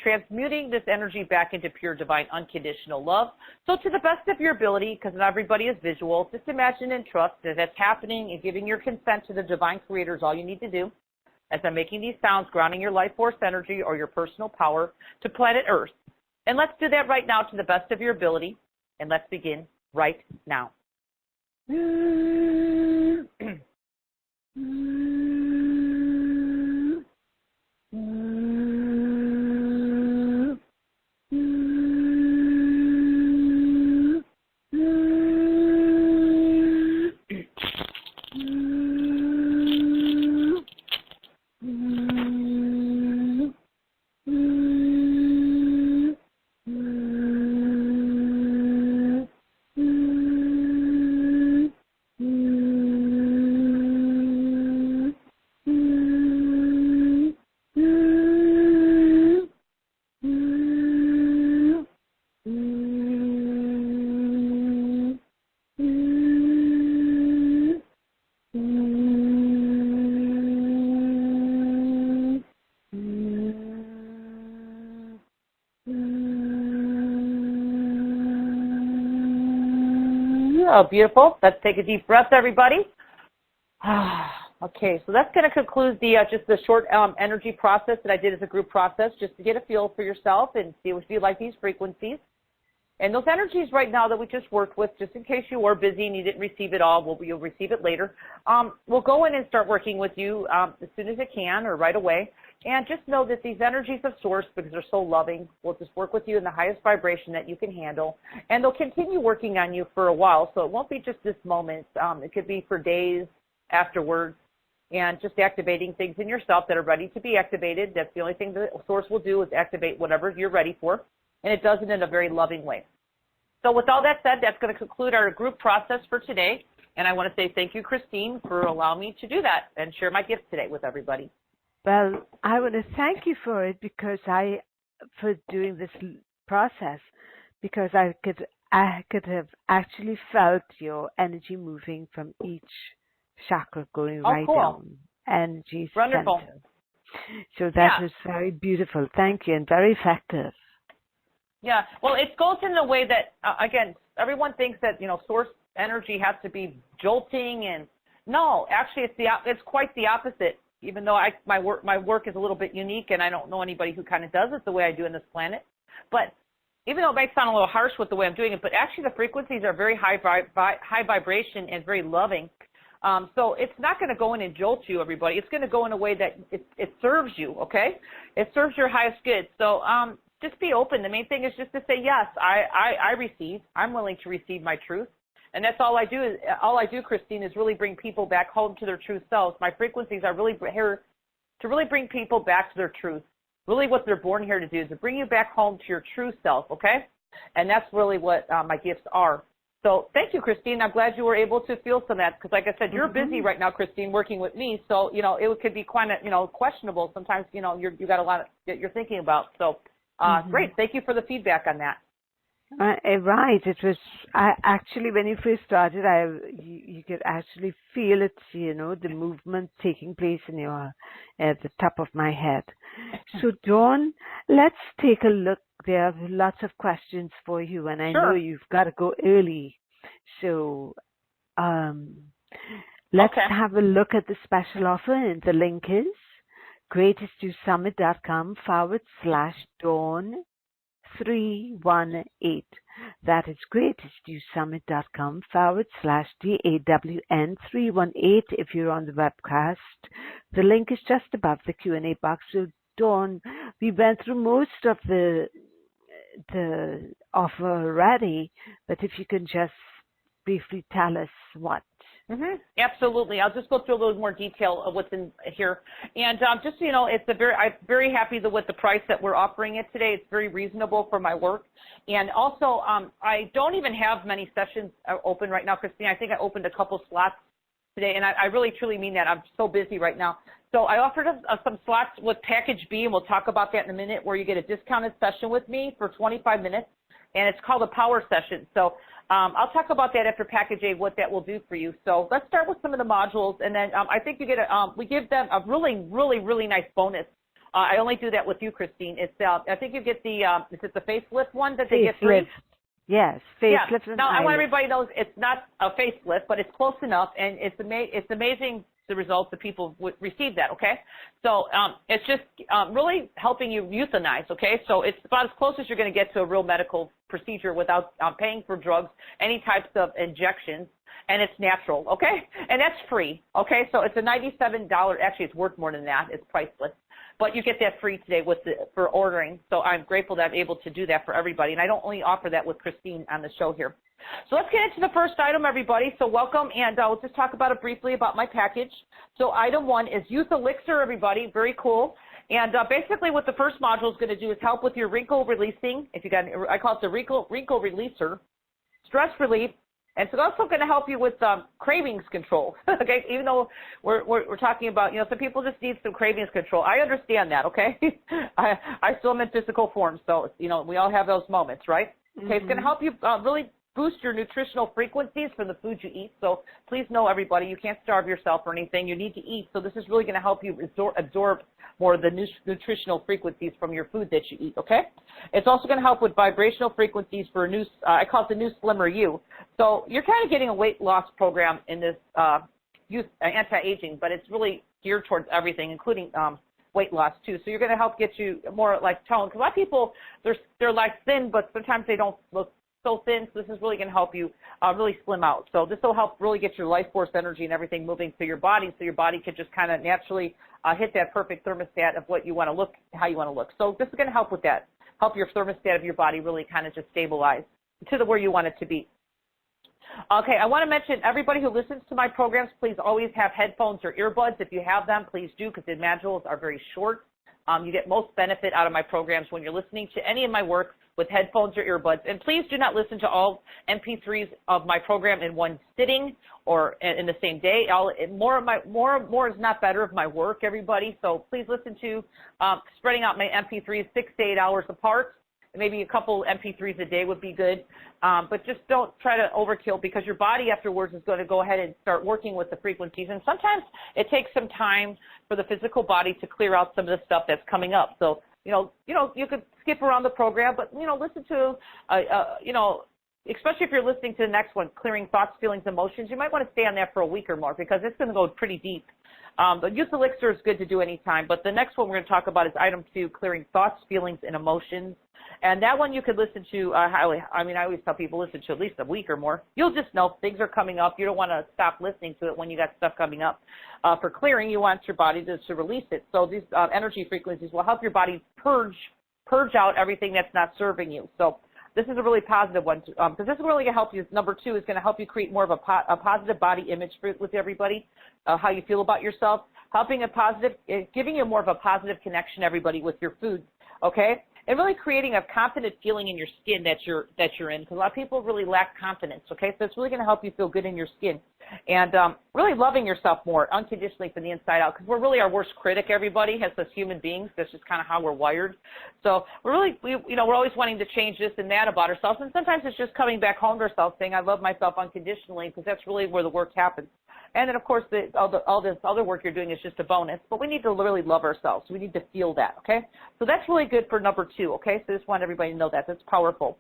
Transmuting this energy back into pure, divine, unconditional love. So to the best of your ability, because not everybody is visual, just imagine and trust that that's happening and giving your consent to the divine creator is all you need to do. As I'm making these sounds, grounding your life force energy or your personal power to planet Earth. And let's do that right now to the best of your ability. And let's begin right now. Oh, beautiful. Let's take a deep breath, everybody. Okay, so that's going to conclude the just the short energy process that I did as a group process, just to get a feel for yourself and see if you like these frequencies. And those energies right now that we just worked with, just in case you were busy and you didn't receive it all, you'll receive it later. We'll go in and start working with you as soon as it can or right away. And just know that these energies of Source, because they're so loving, will just work with you in the highest vibration that you can handle. And they'll continue working on you for a while, so it won't be just this moment. It could be for days afterwards, and just activating things in yourself that are ready to be activated. That's the only thing that Source will do, is activate whatever you're ready for. And it does it in a very loving way. So with all that said, that's going to conclude our group process for today. And I want to say thank you, Christine, for allowing me to do that and share my gifts today with everybody. Well, I want to thank you for it, for doing this process, because I could have actually felt your energy moving from each chakra going right cool. down. Energy Wonderful. center. So that was very beautiful. Thank you, and very effective. Yeah, well, it goes in the way that, again, everyone thinks that, source energy has to be jolting, and no, actually it's quite the opposite. Even though my work is a little bit unique, and I don't know anybody who kind of does it the way I do in this planet. But even though it might sound a little harsh with the way I'm doing it, but actually the frequencies are very high vibration and very loving. So it's not going to go in and jolt you, everybody. It's going to go in a way that it serves you, okay? It serves your highest good. So just be open. The main thing is just to say, yes, I receive. I'm willing to receive my truth. And that's all I do, Christine, is really bring people back home to their true selves. My frequencies are really here to really bring people back to their truth. Really what they're born here to do is to bring you back home to your true self, okay? And that's really what my gifts are. So thank you, Christine. I'm glad you were able to feel some of that, because like I said, you're busy right now, Christine, working with me. So, it could be quite, questionable. Sometimes, you got a lot that you're thinking about. So great. Thank you for the feedback on that. Right. It was actually, when you first started, you could actually feel it, the movement taking place in at the top of my head. So Dawn, let's take a look. There are lots of questions for you, and I know you've got to go early. So let's have a look at the special offer, and the link is greatestyoursummit.com/Dawn 318. That is greatestyoursummit.com/DAWN 318 if you're on the webcast. The link is just above the Q&A box. So Dawn, we went through most of the offer already, but if you can just briefly tell us what. Absolutely. I'll just go through a little more detail of what's in here. And just so you know, I'm very happy with the price that we're offering it today. It's very reasonable for my work. And also, I don't even have many sessions open right now, Christine. I think I opened a couple slots today, and I really, truly mean that. I'm so busy right now. So I offered some slots with Package B, and we'll talk about that in a minute, where you get a discounted session with me for 25 minutes, and it's called a power session. So I'll talk about that after Package A, what that will do for you. So let's start with some of the modules, and then I think you get we give them a really, really, really nice bonus. I only do that with you, Christine. It's I think you get the is it the facelift one that they get free? Yes, facelift. Yeah. Now I want everybody knows it's not a facelift, but it's close enough, and it's amazing the results that people would receive that. Okay, so it's just really helping you euthanize. Okay, so it's about as close as you're going to get to a real medical procedure without paying for drugs, any types of injections, and it's natural. Okay, and that's free. Okay, so it's a $97. Actually, it's worth more than that. It's priceless. But you get that free today for ordering. So I'm grateful that I'm able to do that for everybody. And I don't only offer that with Christine on the show here. So let's get into the first item, everybody. So welcome, and I'll just talk about it briefly about my package. So item 1 is Youth Elixir, everybody. Very cool. And basically what the first module is going to do is help with your wrinkle releasing. I call it the wrinkle releaser, stress relief. And it's also going to help you with cravings control, okay? Even though we're talking about, some people just need some cravings control. I understand that, okay? I still am in physical form, so, we all have those moments, right? Okay, It's going to help you really boost your nutritional frequencies from the food you eat. So please know, everybody, you can't starve yourself or anything. You need to eat. So this is really going to help you absorb more of the nutritional frequencies from your food that you eat, okay? It's also going to help with vibrational frequencies for a new, I call it the new slimmer you. So you're kind of getting a weight loss program in this youth anti-aging, but it's really geared towards everything, including weight loss too. So you're going to help get you more like tone. Because a lot of people, they're like thin, but sometimes they don't look so thin. So this is really going to help you really slim out. So this will help really get your life force energy and everything moving to your body, so your body can just kind of naturally hit that perfect thermostat of what you want to look, how you want to look. So this is going to help with that, help your thermostat of your body really kind of just stabilize to where you want it to be. Okay, I want to mention everybody who listens to my programs, please always have headphones or earbuds. If you have them, please do, because the modules are very short. You get most benefit out of my programs when you're listening to any of my work with headphones or earbuds. And please do not listen to all MP3s of my program in one sitting or in the same day. More is not better of my work, everybody. So please listen to spreading out my MP3s 6 to 8 hours apart. maybe a couple MP3s a day would be good, but just don't try to overkill, because your body afterwards is going to go ahead and start working with the frequencies. And sometimes it takes some time for the physical body to clear out some of the stuff that's coming up. So, you could skip around the program, but, listen to, especially if you're listening to the next one, Clearing Thoughts, Feelings, Emotions, you might want to stay on that for a week or more, because it's going to go pretty deep. The Youth Elixir is good to do anytime, but the next one we're going to talk about is item 2, Clearing Thoughts, Feelings, and Emotions. And that one you could listen to highly. I always tell people listen to at least a week or more. You'll just know things are coming up. You don't want to stop listening to it when you got stuff coming up. For clearing, you want your body to release it. So these energy frequencies will help your body purge out everything that's not serving you. So this is a really positive one, because this is really going to help you. Number 2 is going to help you create more of a positive body image with everybody, how you feel about yourself, giving you more of a positive connection, everybody, with your food, okay? And really creating a confident feeling in your skin that you're in, because a lot of people really lack confidence, okay? So it's really going to help you feel good in your skin. And really loving yourself more unconditionally from the inside out, because we're really our worst critic, everybody, as human beings. That's just kind of how we're wired. So we're always wanting to change this and that about ourselves, and sometimes it's just coming back home to ourselves saying, I love myself unconditionally, because that's really where the work happens. And then, of course, all this other work you're doing is just a bonus, but we need to really love ourselves. We need to feel that, okay? So that's really good for number 2, okay? So I just want everybody to know that. That's powerful.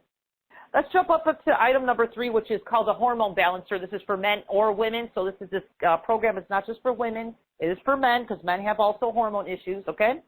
Let's jump up to item number 3, which is called a hormone balancer. This is for men or women. So this program is not just for women. It is for men, because men have also hormone issues, okay?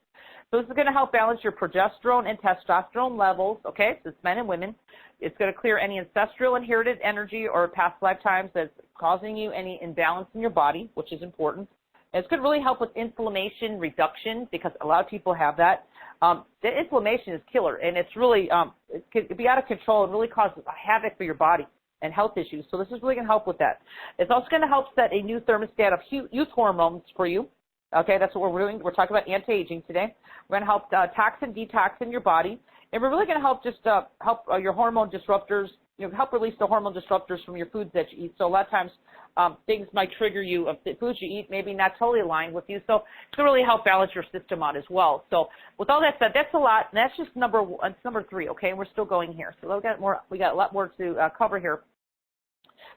So this is going to help balance your progesterone and testosterone levels, okay? So it's men and women. It's going to clear any ancestral inherited energy or past lifetimes that's causing you any imbalance in your body, which is important. And it's going to really help with inflammation reduction, because a lot of people have that. The inflammation is killer, and it's really, it can be out of control and really cause havoc for your body and health issues. So this is really going to help with that. It's also going to help set a new thermostat of youth hormones for you. Okay, that's what we're doing. We're talking about anti-aging today. We're going to help toxin detox in your body. And we're really going to help help your hormone disruptors, help release the hormone disruptors from your foods that you eat. So a lot of times things might trigger you of the foods you eat, maybe not totally aligned with you. So it's going to really help balance your system out as well. So with all that said, that's a lot. And that's just number 3, okay? And we're still going here. So we got a lot more to cover here.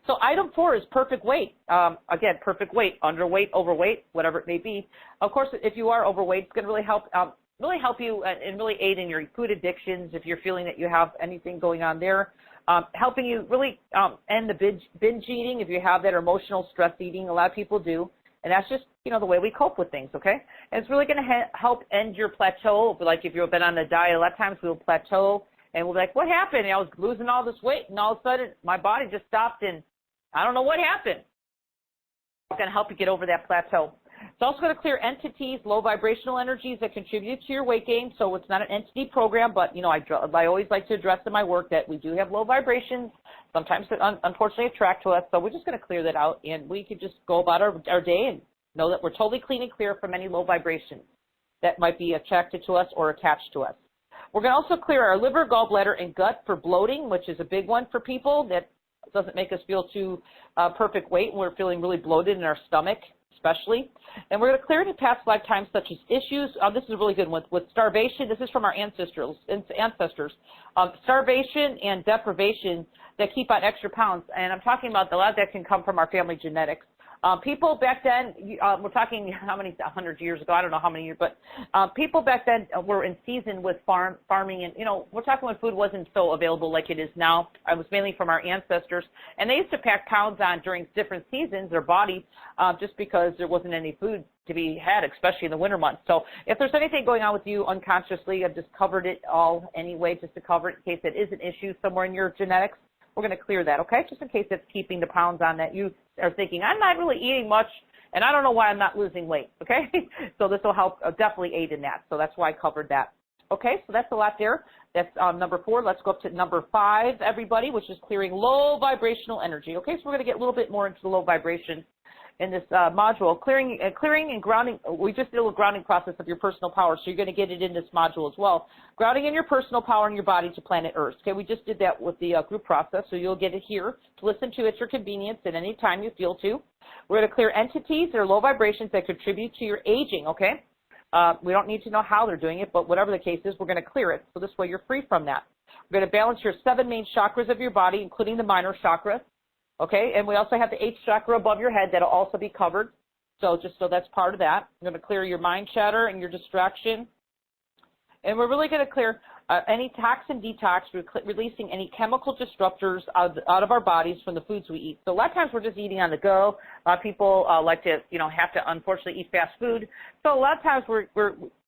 So item 4 is perfect weight. Again, perfect weight, underweight, overweight, whatever it may be. Of course, if you are overweight, it's going to really help you and really aid in your food addictions if you're feeling that you have anything going on there. Helping you really end the binge eating if you have that, or emotional stress eating. A lot of people do. And that's just, the way we cope with things, okay? And it's really going to help end your plateau. Like if you've been on a diet, a lot of times we'll plateau and we'll be like, what happened? I was losing all this weight, and all of a sudden my body just stopped, and I don't know what happened. It's going to help you get over that plateau. It's also going to clear entities, low vibrational energies that contribute to your weight gain. So it's not an entity program, but, I always like to address in my work that we do have low vibrations. Sometimes they unfortunately attract to us. So we're just going to clear that out, and we could just go about our day and know that we're totally clean and clear from any low vibrations that might be attracted to us or attached to us. We're going to also clear our liver, gallbladder, and gut for bloating, which is a big one for people. That doesn't make us feel too perfect weight when we're feeling really bloated in our stomach, especially. And we're going to clear any past lifetimes such as issues. This is a really good one with starvation. This is from our ancestors. Starvation and deprivation that keep on extra pounds. And I'm talking about a lot of that can come from our family genetics. People back then, we're talking how many 100 years ago, I don't know how many years, but people back then were in season with farming, and we're talking when food wasn't so available like it is now. It was mainly from our ancestors, and they used to pack pounds on during different seasons, their body, just because there wasn't any food to be had, especially in the winter months. So if there's anything going on with you unconsciously, I've just covered it all anyway, just to cover it in case it is an issue somewhere in your genetics. We're going to clear that, okay? Just in case it's keeping the pounds on that you are thinking, I'm not really eating much, and I don't know why I'm not losing weight, okay? So this will help definitely aid in that. So that's why I covered that. Okay, so that's a lot there. That's number 4. Let's go up to number 5, everybody, which is clearing low vibrational energy. Okay, so we're going to get a little bit more into the low vibration in this module. Clearing and grounding, we just did a grounding process of your personal power, so you're going to get it in this module as well. Grounding in your personal power and your body to planet Earth. Okay, we just did that with the group process, so you'll get it here to listen to at your convenience at any time you feel to. We're going to clear entities that are low vibrations that contribute to your aging, okay? We don't need to know how they're doing it, but whatever the case is, we're going to clear it, so this way you're free from that. We're going to balance your 7 main chakras of your body, including the minor chakras. Okay, and we also have the 8th chakra above your head that'll also be covered. So just so that's part of that. I'm going to clear your mind chatter and your distraction. And we're really going to clear any toxin detox, releasing any chemical disruptors out of our bodies from the foods we eat. So a lot of times we're just eating on the go. A lot of people like to, have to unfortunately eat fast food. So a lot of times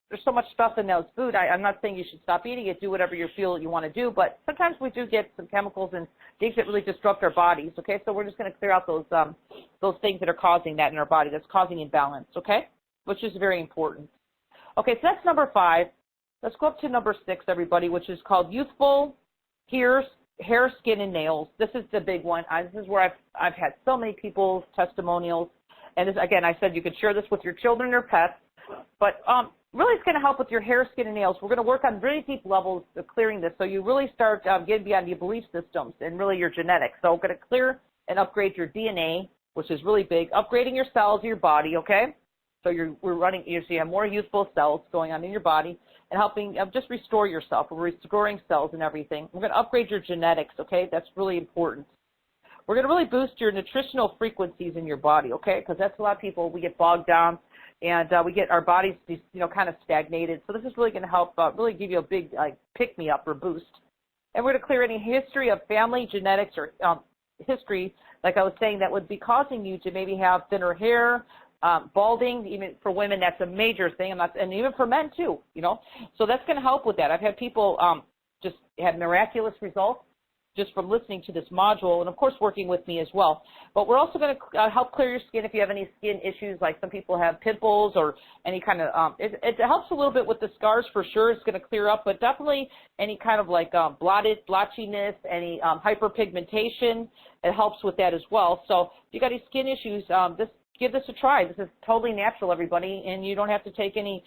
there's so much stuff in those food. I'm not saying you should stop eating it, do whatever you feel you want to do, but sometimes we do get some chemicals and things that really disrupt our bodies, okay? So we're just going to clear out those things that are causing that in our body, that's causing imbalance, okay? Which is very important. Okay, so that's number 5. Let's go up to number 6, everybody, which is called youthful hair, skin, and nails. This is the big one. This is where I've had so many people's testimonials. And this, again, I said you could share this with your children or pets, but really it's going to help with your hair, skin, and nails. We're going to work on really deep levels of clearing this, so you really start getting beyond your belief systems and really your genetics. So we're going to clear and upgrade your DNA, which is really big, upgrading your cells of your body, okay? So you have more youthful cells going on in your body and helping just restore yourself. We're restoring cells and everything. We're going to upgrade your genetics, okay? That's really important. We're going to really boost your nutritional frequencies in your body, okay? Because that's a lot of people, we get bogged down and we get our bodies, kind of stagnated. So this is really going to help really give you a big pick-me-up or boost. And we're going to clear any history of family genetics or history, like I was saying, that would be causing you to maybe have thinner hair, balding. Even for women, that's a major thing, and even for men too, So that's going to help with that. I've had people just had miraculous results just from listening to this module, and of course working with me as well. But we're also going to help clear your skin if you have any skin issues, like some people have pimples or any kind of, it helps a little bit with the scars for sure. It's going to clear up, but definitely any kind of blotchiness, any hyperpigmentation, it helps with that as well. So if you got any skin issues, give this a try. This is totally natural, everybody, and you don't have to take any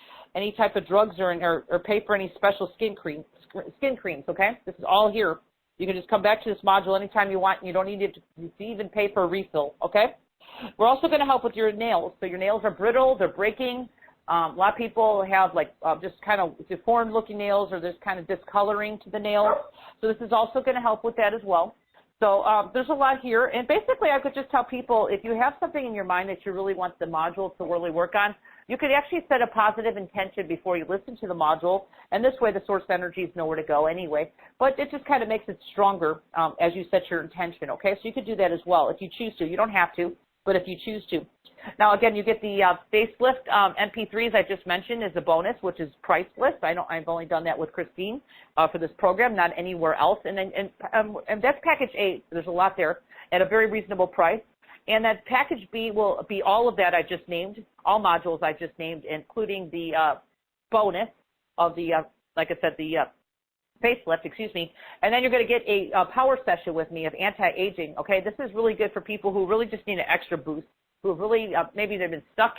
type of drugs or pay for any special skin creams, okay? This is all here. You can just come back to this module anytime you want. You don't need to even pay for a refill, okay? We're also going to help with your nails. So your nails are brittle, they're breaking. A lot of people have just kind of deformed-looking nails, or there's kind of discoloring to the nails. So this is also going to help with that as well. So there's a lot here. And basically, I could just tell people, if you have something in your mind that you really want the module to really work on, you could actually set a positive intention before you listen to the module, and this way the source energies know where to go anyway. But it just kind of makes it stronger as you set your intention, okay? So you could do that as well if you choose to. You don't have to, but if you choose to. Now, again, you get the facelift MP3s I just mentioned as a bonus, which is priceless. I've only done that with Christine for this program, not anywhere else. And that's package A. There's a lot there at a very reasonable price. And that package B will be all of that I just named, all modules I just named, including the bonus of the, like I said, the facelift, and then you're going to get a power session with me of anti-aging, okay? This is really good for people who really just need an extra boost, who have really, maybe they've been stuck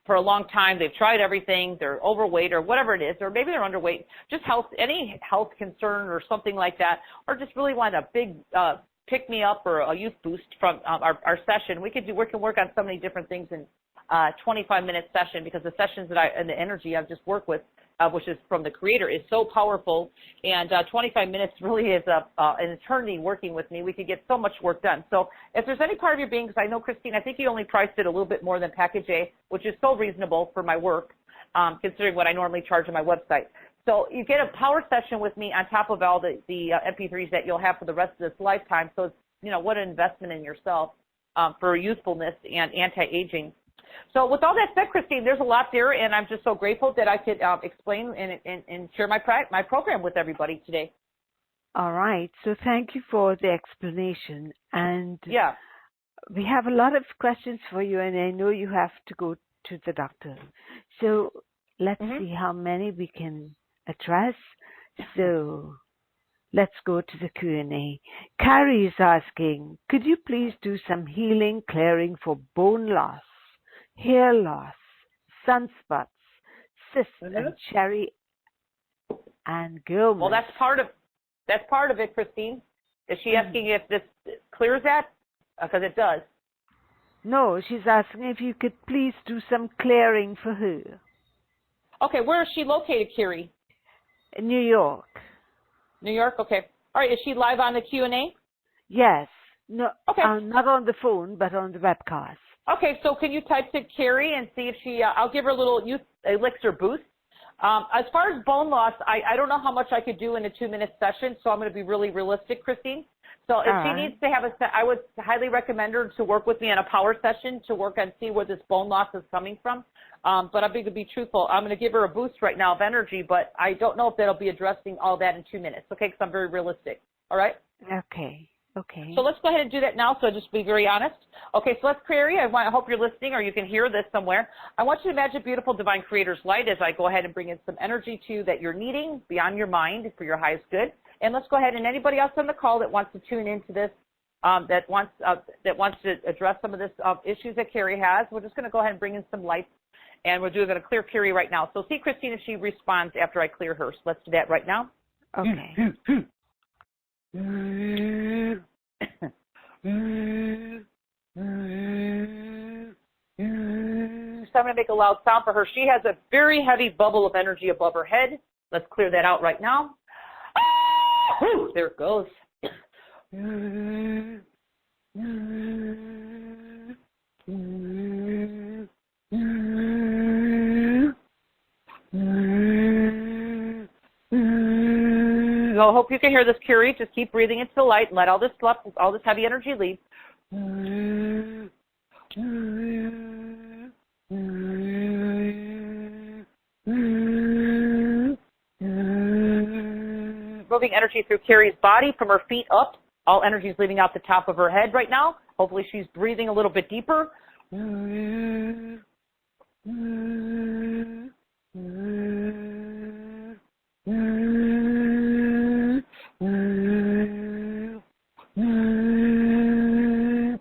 for a long time, they've tried everything, they're overweight or whatever it is, or maybe they're underweight, just any health concern or something like that, or just really want a big pick-me-up or a youth boost from our session. We can work on so many different things in 25-minute session, because the sessions and the energy I've just worked with, which is from the creator, is so powerful, and 25 minutes really is an eternity working with me. We could get so much work done. So if there's any part of your being, because I know, Christine, I think you only priced it a little bit more than package A, which is so reasonable for my work, considering what I normally charge on my website. So you get a power session with me on top of all the MP3s that you'll have for the rest of this lifetime. So it's, what an investment in yourself for youthfulness and anti-aging. So with all that said, Christine, there's a lot there, and I'm just so grateful that I could explain and share my program with everybody today. All right. So thank you for the explanation. And yeah, we have a lot of questions for you, and I know you have to go to the doctor. So let's see how many we can address. So let's go to the Q&A. Carrie is asking, could you please do some healing clearing for bone loss, hair loss, sunspots, cysts, and cherry and girl? Well, that's part of it, Christine. Is she asking if this clears that? Because it does. No, she's asking if you could please do some clearing for her. Okay, where is she located, Carrie? In New York. New York? Okay. All right. Is she live on the Q&A? Yes. No, Okay. not on the phone, but on the webcast. Okay, so can you type to Carrie and see if she, I'll give her a little youth elixir boost. As far as bone loss, I don't know how much I could do in a 2-minute session, so I'm going to be really realistic, Christine. So if she needs to have I would highly recommend her to work with me on a power session to work and see where this bone loss is coming from. But I'm going to be truthful. I'm going to give her a boost right now of energy, but I don't know if that'll be addressing all that in 2 minutes, okay, because I'm very realistic. All right? Okay. Okay. So let's go ahead and do that now, so just be very honest. Okay, so let's, Carrie, I hope you're listening or you can hear this somewhere. I want you to imagine beautiful divine creator's light as I go ahead and bring in some energy to you that you're needing beyond your mind for your highest good. And let's go ahead, and anybody else on the call that wants to tune into this, that wants to address some of this issues that Carrie has, we're just going to go ahead and bring in some light, and we're going to clear Carrie right now. So see, Christine, if she responds after I clear her. So let's do that right now. Okay. So I'm going to make a loud sound for her. She has a very heavy bubble of energy above her head. Let's clear that out right now. Whew, there it goes. I hope you can hear this, Carrie. Just keep breathing into the light and let all this heavy energy leave. Moving energy through Carrie's body from her feet up. All energy is leaving out the top of her head right now. Hopefully she's breathing a little bit deeper.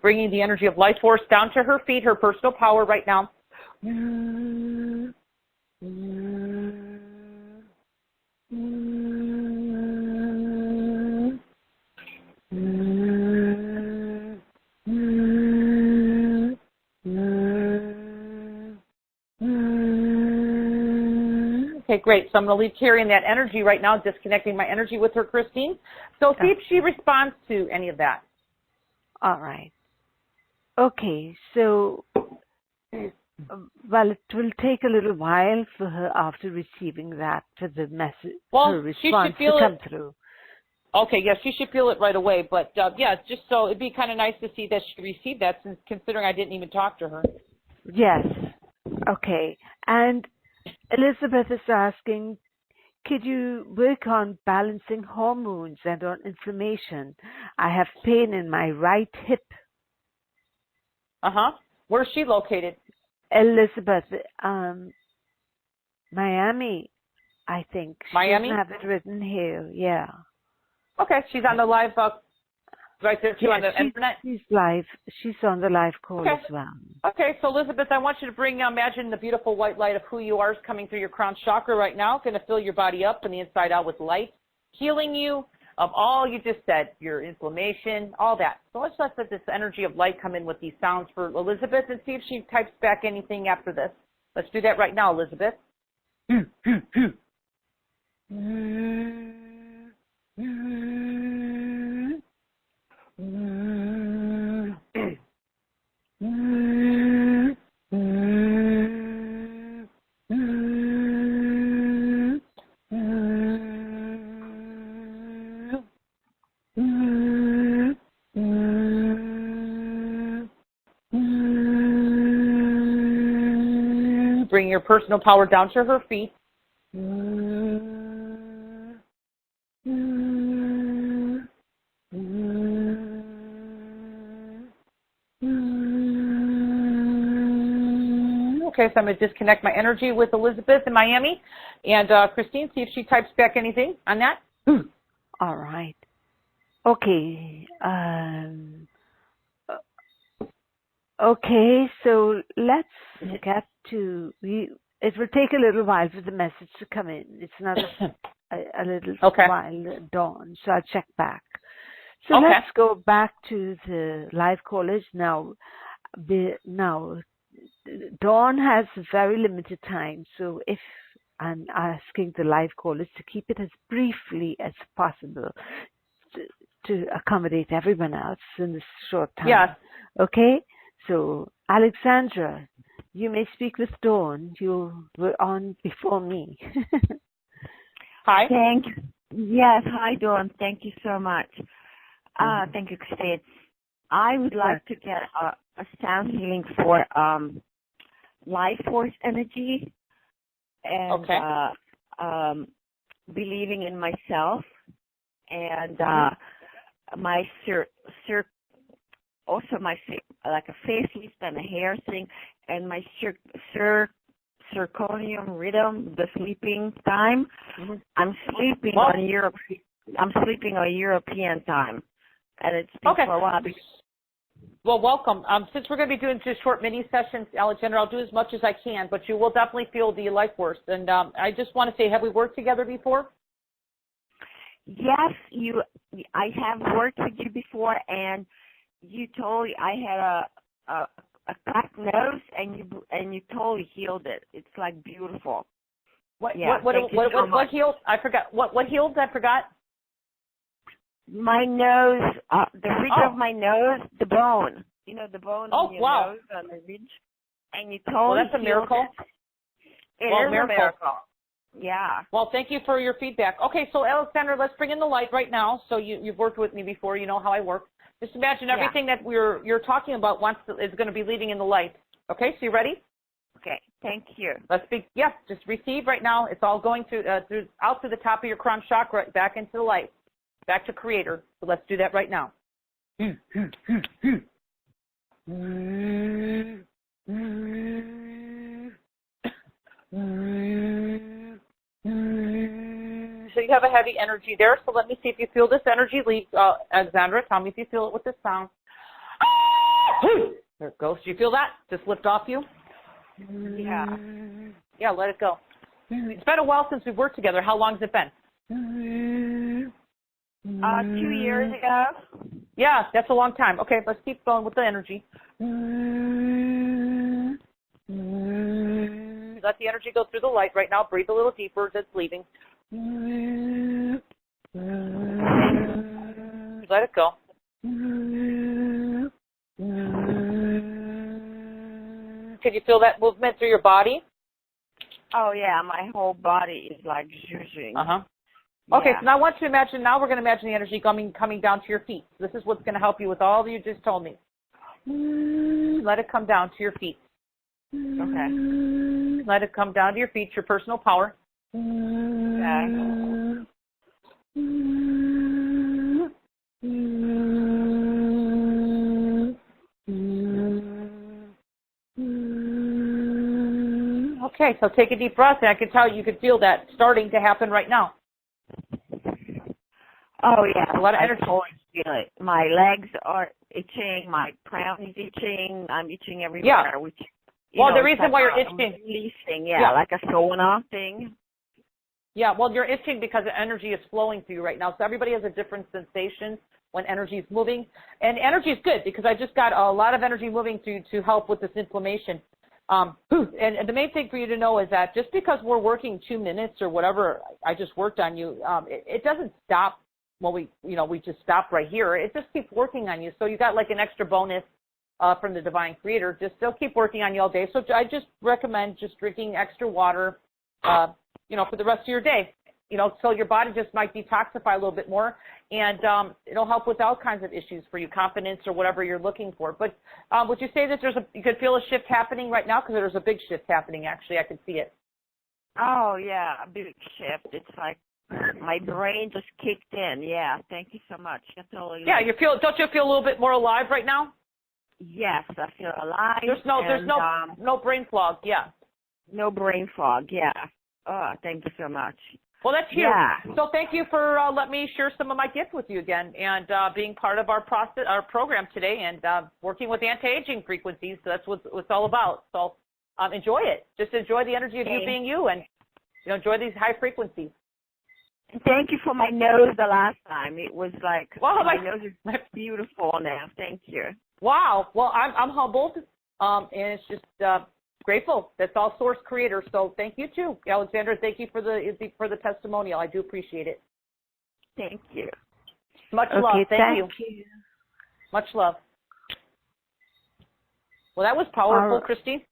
Bringing the energy of life force down to her feet, her personal power right now. Okay, great. So I'm going to leave Carrie in that energy right now, disconnecting my energy with her, Christine. So see if she responds to any of that. All right. Okay, so, well, it will take a little while for her after receiving that for the message, her response to come through. Okay, yes, she should feel it right away. But, yeah, just so it'd be kind of nice to see that she received that, since considering I didn't even talk to her. Yes. Okay. And Elizabeth is asking, could you work on balancing hormones and on inflammation? I have pain in my right hip. Uh-huh. Where's she located? Elizabeth, Miami, I think. Miami? She doesn't have it written here, yeah. Okay, she's on the live, right there too, on the internet? She's live. She's on the live call as well. Okay, so Elizabeth, I want you to imagine the beautiful white light of who you are is coming through your crown chakra right now. It's going to fill your body up from the inside out with light, healing you of all you just said, your inflammation, all that. So let's let this energy of light come in with these sounds for Elizabeth and see if she types back anything after this. Let's do that right now, Elizabeth. Bring your personal power down to her feet. Okay, so I'm going to disconnect my energy with Elizabeth in Miami. And Christine, see if she types back anything on that. All right. Okay. Okay, so let's get to, it will take a little while for the message to come in. It's not a little while, Dawn, so I'll check back. So let's go back to the live callers now. Dawn has very limited time, so if and asking the live callers to keep it as briefly as possible to accommodate everyone else in this short time. Yes. Okay? So, Alexandra, you may speak with Dawn. You were on before me. Hi. Thank you. Yes, hi, Dawn. Thank you so much. Thank you, Christine. I would like to get a sound healing for life force energy and believing in myself and my also my like a facelift and a hair thing and my circadian rhythm, the sleeping time. Mm-hmm. I'm sleeping on European time, and it's been for a while. Well, welcome. Since we're going to be doing just short mini sessions, Alexandra, I'll do as much as I can, but you will definitely feel the life force. And I just want to say, have we worked together before? Yes, I have worked with you before, and you told me I had a cracked nose, and you totally healed it. It's like beautiful. What healed? I forgot. What healed? I forgot. My nose, the ridge of my nose, the bone. You know, the bone in your nose on the ridge. And you totally that's a miracle. It is a miracle. Yeah. Well, thank you for your feedback. Okay, so Alexandra, let's bring in the light right now. So you've worked with me before. You know how I work. Just imagine everything that you're talking about is going to be leaving in the light. Okay, so you ready? Okay, thank you. Just receive right now. It's all going out through the top of your crown chakra, back into the light, back to Creator. So let's do that right now. So you have a heavy energy there. So let me see if you feel this energy leave. Alexandra, tell me if you feel it with this sound. There it goes. Do you feel that? Just lift off you? Yeah. Yeah, let it go. It's been a while since we've worked together. How long has it been? 2 years ago. Yeah, that's a long time. Okay, let's keep going with the energy. Let the energy go through the light right now. Breathe a little deeper as it's leaving. Let it go. Can you feel that movement through your body? Oh, yeah, my whole body is like zhuzhing. Okay, so now I want you to imagine, we're going to imagine the energy coming down to your feet. This is what's going to help you with all you just told me. Let it come down to your feet. Okay. Let it come down to your feet, your personal power. Okay. Okay, so take a deep breath, and I can tell you could feel that starting to happen right now. Oh, yeah. A lot of energy. I totally feel it. My legs are itching. My crown is itching. I'm itching everywhere. Yeah. Which, the reason why you're itching. Releasing, like a sauna thing. Yeah, well, you're itching because the energy is flowing through you right now. So everybody has a different sensation when energy is moving. And energy is good because I just got a lot of energy moving to help with this inflammation. And the main thing for you to know is that just because we're working 2 minutes or whatever I just worked on you, it doesn't stop. Well, we just stop right here. It just keeps working on you. So you got like an extra bonus from the Divine Creator. Just still keep working on you all day. So I just recommend just drinking extra water, for the rest of your day. So your body just might detoxify a little bit more, and it'll help with all kinds of issues for you, confidence or whatever you're looking for. But would you say that you could feel a shift happening right now? Because there's a big shift happening, actually. I can see it. Oh, yeah, a big shift. It's like my brain just kicked in. Yeah, thank you so much. Totally. Yeah, don't you feel a little bit more alive right now? Yes, I feel alive. There's no brain fog. Yeah. No brain fog. Yeah. Oh, thank you so much. Well, that's huge. Yeah. So thank you for letting me share some of my gifts with you again and being part of our program today and working with anti-aging frequencies. So that's what it's all about. So enjoy it. Just enjoy the energy of you being you and enjoy these high frequencies. Thank you for my nose the last time. It was like, my nose is beautiful now. Thank you. Wow. Well, I'm humbled, and it's just Grateful. That's all Source Creator. So thank you too, Alexandra. Thank you for the testimonial. I do appreciate it. Thank you. Much love. Thank you. you. Much love. Well, that was powerful, Christine.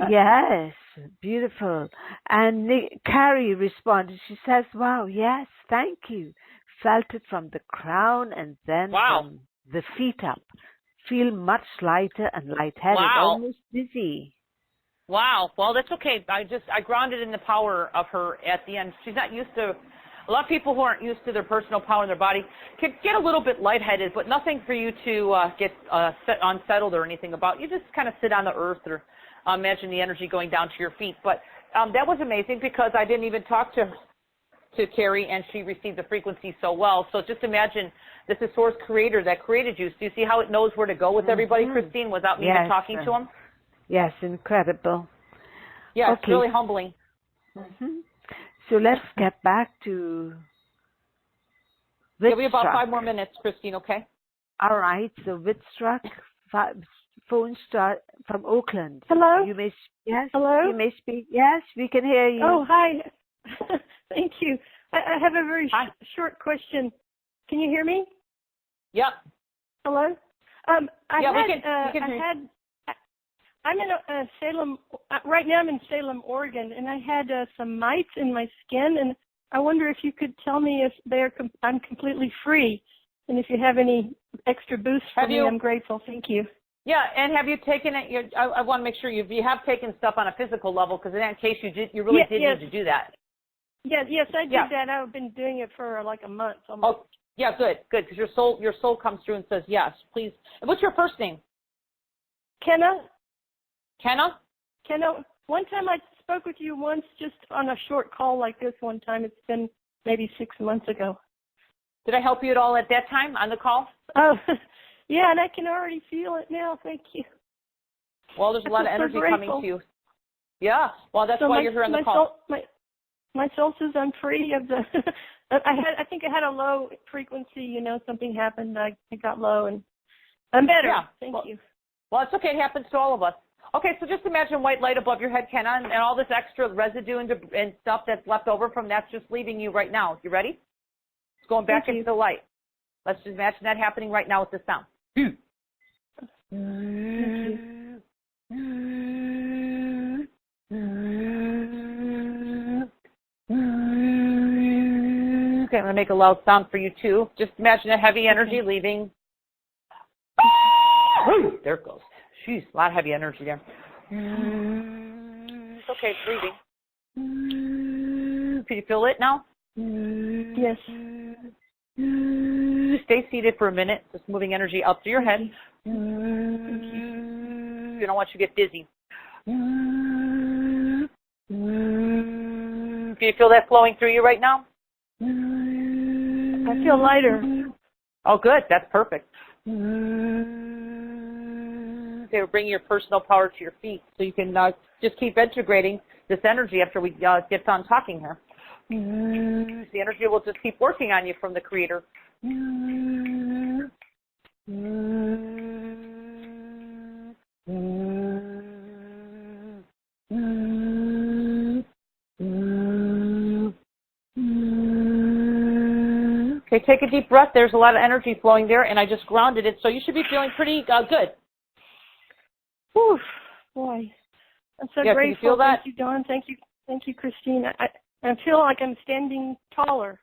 Yes, beautiful. And Carrie responded. She says, wow, yes, thank you. Felt it from the crown and then from the feet up. Feel much lighter and lightheaded, almost dizzy. Wow. Well, that's okay. I grounded in the power of her at the end. She's not used to, a lot of people who aren't used to their personal power in their body can get a little bit lightheaded, but nothing for you to get unsettled or anything about. You just kind of sit on the earth or imagine the energy going down to your feet. But that was amazing because I didn't even talk to Carrie, and she received the frequency so well. So just imagine this is Source Creator that created you. So you see how it knows where to go with everybody, Christine, without me even talking to them? Yes, incredible. Yes, okay. Really humbling. So let's get back to Wittstruck. Give me about 5 more minutes, Christine, okay? All right, so Wittstruck, phone start from Oakland. Hello? Yes, hello? You may speak. Yes, we can hear you. Oh, hi. Thank you. I have a very short question. Can you hear me? Yep. Hello? We can I'm in Salem, right now I'm in Salem, Oregon, and I had some mites in my skin, and I wonder if you could tell me if I'm completely free, and if you have any extra boosts for me, I'm grateful. Thank you. Yeah, and have you taken it? I want to make sure you have taken stuff on a physical level, because in that case you really did need to do that. Yes, I did that. I've been doing it for like a month. Almost. Oh, yeah, good, because your soul comes through and says yes, please. And what's your first name? Kenna. One time I spoke with you once, just on a short call like this one time. It's been maybe 6 months ago. Did I help you at all at that time on the call? Oh, yeah, and I can already feel it now. Thank you. Well, there's a lot of energy coming to you. Yeah, well, that's why you're here on the call. My soul says I'm free of the. I think I had a low frequency. Something happened. I got low, and I'm better. Yeah. Thank you. Well, it's okay. It happens to all of us. Okay, so just imagine white light above your head, Kenna, and all this extra residue and stuff that's left over from that's just leaving you right now. You ready? It's going back into the light. Let's just imagine that happening right now with the sound. Okay, I'm going to make a loud sound for you, too. Just imagine a heavy energy leaving. There it goes. Jeez, a lot of heavy energy there. It's okay, it's leaving. Can you feel it now? Yes. Stay seated for a minute, just moving energy up through your head. You don't want you to get dizzy. Can you feel that flowing through you right now? I feel lighter. Oh, good. That's perfect. Okay, we're bringing your personal power to your feet so you can just keep integrating this energy after we get done talking here. The energy will just keep working on you from the Creator. Okay, take a deep breath. There's a lot of energy flowing there, and I just grounded it, so you should be feeling pretty good. Whew, boy, I'm so grateful. Can you feel that? Thank you, Dawn. Thank you, Christine. I feel like I'm standing taller.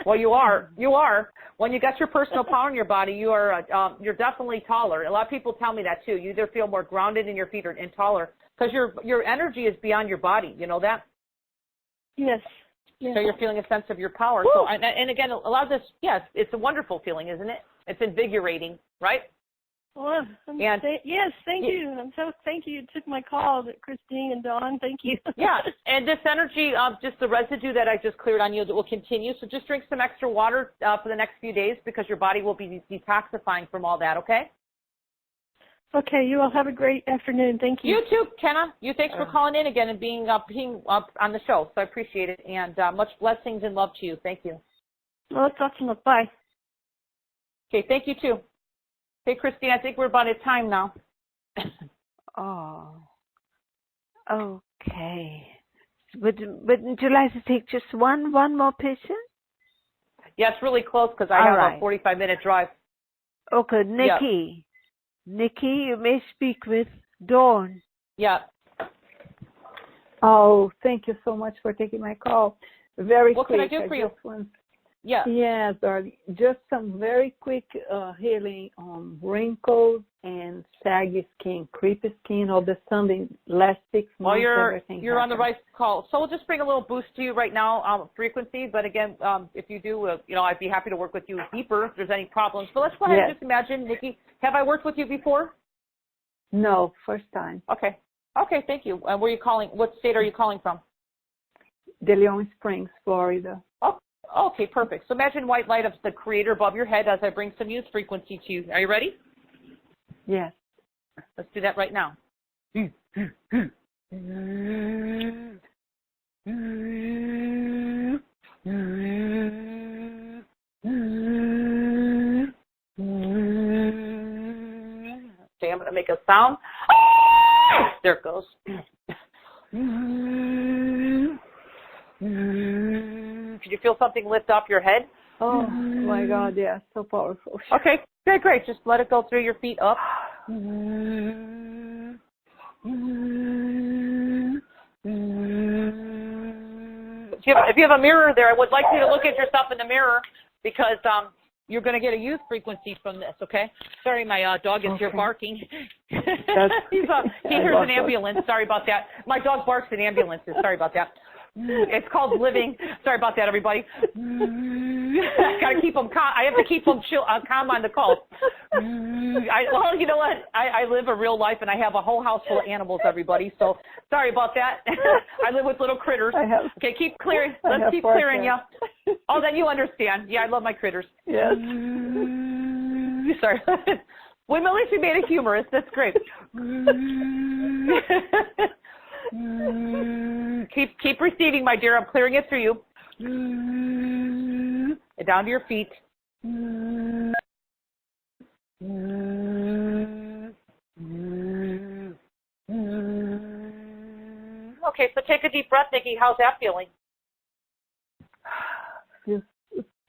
Well, you are. When you got your personal power in your body, you're definitely taller. A lot of people tell me that too. You either feel more grounded in your feet and taller because your energy is beyond your body. You know that? Yes. Yes. So you're feeling a sense of your power. Woo! So and again, a lot of this, yes, it's a wonderful feeling, isn't it? It's invigorating, right? Well, yes, thank you. Thank you. You took my call, Christine and Dawn. Thank you. Yeah, and this energy, just the residue that I just cleared on you, that will continue. So just drink some extra water for the next few days because your body will be detoxifying from all that. Okay. Okay. You all have a great afternoon. Thank you. You too, Kenna. Thanks for calling in again and being up on the show. So I appreciate it, and much blessings and love to you. Thank you. Well, lots of love. Bye. Okay. Thank you too. Hey, Christine, I think we're about at time now. Oh. Okay. Wouldn't you like to take just one more patient? Yeah, it's really close because I have a 45-minute drive. Okay, Nikki. Yeah. Nikki, you may speak with Dawn. Yeah. Oh, thank you so much for taking my call. Very what quick. What can I do for you? Yeah. Yes, darling. Just some very quick healing on wrinkles and saggy skin, creepy skin, all the sun last 6 months. You're on the right call. So we'll just bring a little boost to you right now, frequency. But again, if you do, I'd be happy to work with you deeper if there's any problems. So let's go ahead and just imagine, Nikki. Have I worked with you before? No, first time. Okay. Okay, thank you. Where are you calling? What state are you calling from? De Leon Springs, Florida. Oh, okay, perfect. So imagine white light of the Creator above your head as I bring some youth frequency to you. Are you ready? Yes. Let's do that right now. Okay, I'm going to make a sound. There it goes. Can you feel something lift off your head? Oh my God, yeah, so powerful. Okay, great. Just let it go through your feet up. If you have a mirror there, I would like you to look at yourself in the mirror because you're going to get a youth frequency from this, okay? Sorry, my dog is here barking. He hears an ambulance. Sorry about that. My dog barks at ambulances. Sorry about that. It's called living. Sorry about that, everybody. I gotta keep them calm. I have to keep them calm on the call. Well, you know what? I live a real life, and I have a whole house full of animals, everybody. So sorry about that. I live with little critters. Okay, keep clearing. Let's keep clearing, yeah. Oh, then you understand. Yeah, I love my critters. Yes. Sorry. Well, at least we made it humorous. That's great. Keep receiving, my dear. I'm clearing it through you. And down to your feet. Okay, so take a deep breath, Nikki. How's that feeling? Feels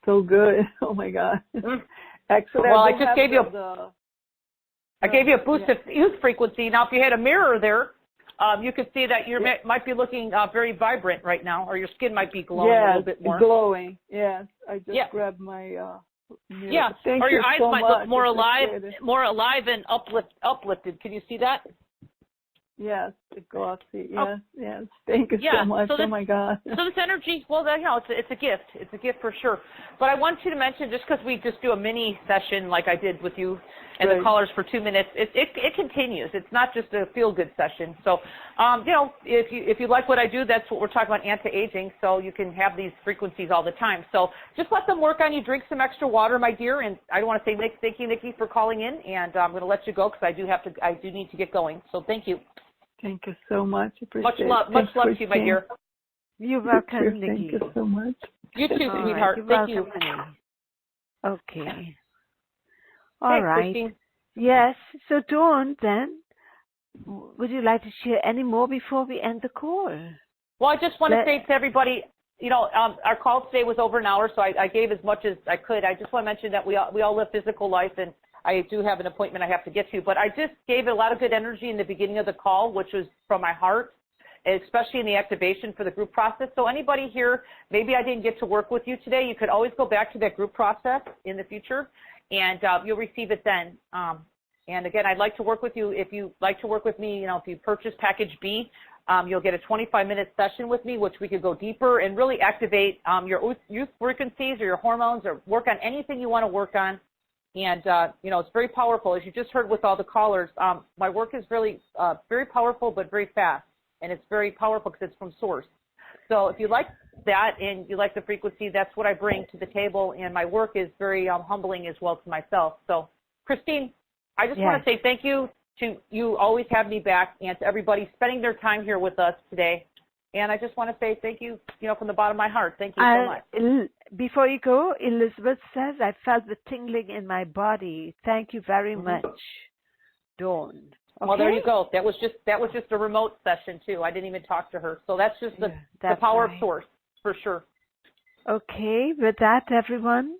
so good. Oh my God. Actually, well, I just gave you I gave you a boost of youth frequency. Now, if you had a mirror there, you could see that you might be looking very vibrant right now, or your skin might be glowing a little bit more. Glowing. Yes, I just grabbed my mirror. Yeah, Thank or your you eyes so might much. look more alive and uplifted. Can you see that? Yes, glossy. Yes. Thank you so much. So oh my God. So this energy, well, it's a gift. It's a gift for sure. But I want you to mention, just because we just do a mini session like I did with you and the callers for 2 minutes, it continues. It's not just a feel-good session. So, if you like what I do, that's what we're talking about, anti-aging. So you can have these frequencies all the time. So just let them work on you. Drink some extra water, my dear. And I want to say thank you, Nikki, for calling in. And I'm going to let you go because I do need to get going. So thank you. Thank you so much. Much love to you, my dear. You're welcome, Nikki. Thank you so much. You too, sweetheart. Thank you. Okay. All right. Christine. Yes. So, Dawn, then, would you like to share any more before we end the call? Well, I just want to say to everybody, our call today was over an hour, so I gave as much as I could. I just want to mention that we all live physical life, and I do have an appointment I have to get to, but I just gave a lot of good energy in the beginning of the call, which was from my heart, especially in the activation for the group process. So anybody here, maybe I didn't get to work with you today, you could always go back to that group process in the future, and you'll receive it then. And again, I'd like to work with you. If you like to work with me, if you purchase package B, you'll get a 25-minute session with me, which we could go deeper and really activate your youth frequencies or your hormones, or work on anything you want to work on. And, it's very powerful. As you just heard with all the callers, my work is really very powerful but very fast. And it's very powerful because it's from source. So if you like that and you like the frequency, that's what I bring to the table. And my work is very humbling as well to myself. So, Christine, I just want to say thank you to you. Always have me back, and to everybody spending their time here with us today. And I just want to say thank you, from the bottom of my heart. Thank you so much. Before you go, Elizabeth says, I felt the tingling in my body. Thank you very much, Dawn. Okay? Well, there you go. That was just a remote session too. I didn't even talk to her. So that's just the power of Source for sure. Okay, with that, everyone,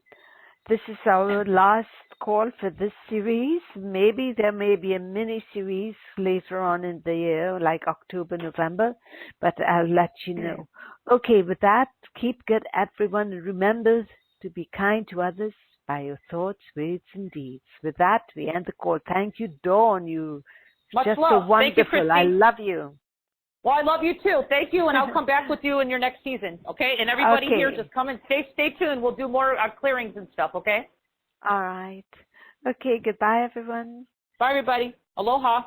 this is our last call for this series. Maybe there may be a mini series later on in the year, like October, November, but I'll let you know. Okay, with that, keep good, everyone. Remember to be kind to others by your thoughts, words, and deeds. With that, we end the call. Thank you, Dawn. You Much just love. so wonderful. Thank you, Christine. I love you. Well, I love you too. Thank you, and I'll come back with you in your next season. Okay, and everybody here, just come and stay tuned. We'll do more clearings and stuff. Okay. All right. Okay. Goodbye, everyone. Bye, everybody. Aloha.